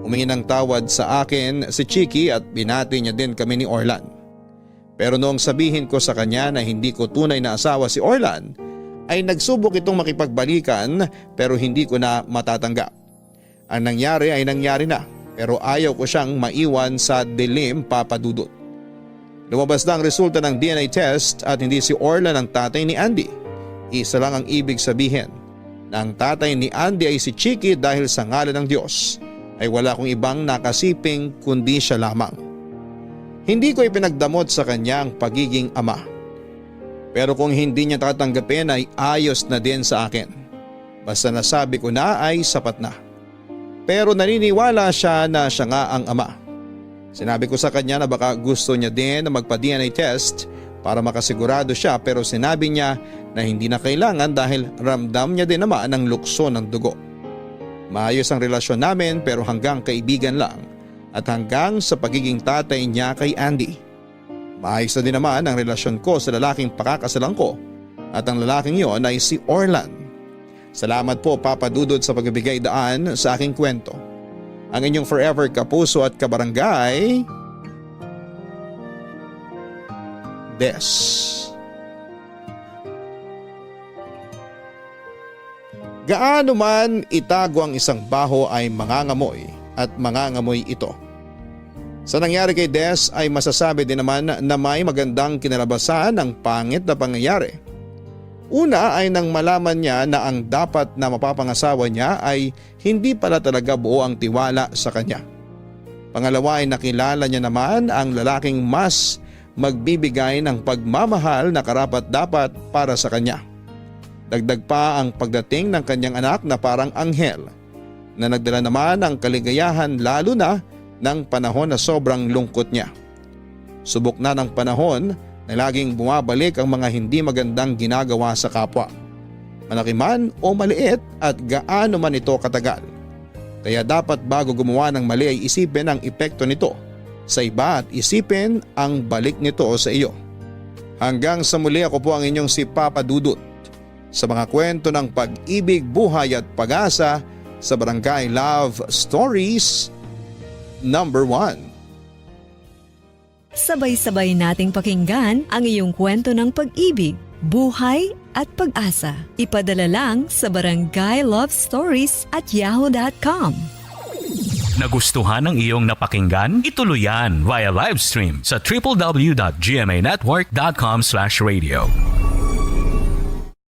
A: Humingi ng tawad sa akin si Chiki at binati niya din kami ni Orlan. Pero noong sabihin ko sa kanya na hindi ko tunay na asawa si Orlan, ay nagsubok itong makipagbalikan pero hindi ko na matatanggap. Ang nangyari ay nangyari na pero ayaw ko siyang maiwan sa dilim, Papa Dudut. Lumabas na ang resulta ng DNA test at hindi si Orlan ang tatay ni Andy. Isa lang ang ibig sabihin na ang tatay ni Andy ay si Chiki dahil sa ngalan ng Diyos ay wala kong ibang nakasiping kundi siya lamang. Hindi ko ipinagdamot sa kanya ang pagiging ama. Pero kung hindi niya tatanggapin ay ayos na din sa akin. Basta nasabi ko na ay sapat na. Pero naniniwala siya na siya nga ang ama. Sinabi ko sa kanya na baka gusto niya din na magpa-DNA test para makasigurado siya pero sinabi niya na hindi na kailangan dahil ramdam niya din naman ang lukso ng dugo. Maayos ang relasyon namin pero hanggang kaibigan lang at hanggang sa pagiging tatay niya kay Andy. Maayos na din naman ang relasyon ko sa lalaking pakakasalan ko at ang lalaking yon ay si Orlan. Salamat po Papa Dudut sa pagbibigay daan sa aking kwento. Ang inyong forever kapuso at kabarangay, Des. Gaano man itago ang isang baho ay mangangamoy at mangangamoy ito. Sa nangyari kay Des ay masasabi din naman na may magandang kinalabasan ang pangit na pangyayari. Una ay nang malaman niya na ang dapat na mapapangasawa niya ay hindi pala talaga buo ang tiwala sa kanya. Pangalawa ay nakilala niya naman ang lalaking mas magbibigay ng pagmamahal na karapat-dapat para sa kanya. Dagdag pa ang pagdating ng kanyang anak na parang anghel na nagdala naman ng kaligayahan lalo na ng panahon na sobrang lungkot niya. Subok na ng panahon na laging bumabalik ang mga hindi magandang ginagawa sa kapwa. Malaki man o maliit at gaano man ito katagal. Kaya dapat bago gumawa ng mali ay isipin ang epekto nito sa iba at isipin ang balik nito sa iyo. Hanggang sa muli ako po ang inyong si Papa Dudut sa mga kwento ng pag-ibig, buhay at pag-asa sa Barangay Love Stories Number 1.
E: Sabay-sabay nating pakinggan ang iyong kwento ng pag-ibig, buhay at pag-asa. Ipadala lang sa barangaylovestories@yahoo.com.
F: Nagustuhan ng iyong napakinggan? Ituloy yan via live stream sa www.gmanetwork.com/radio.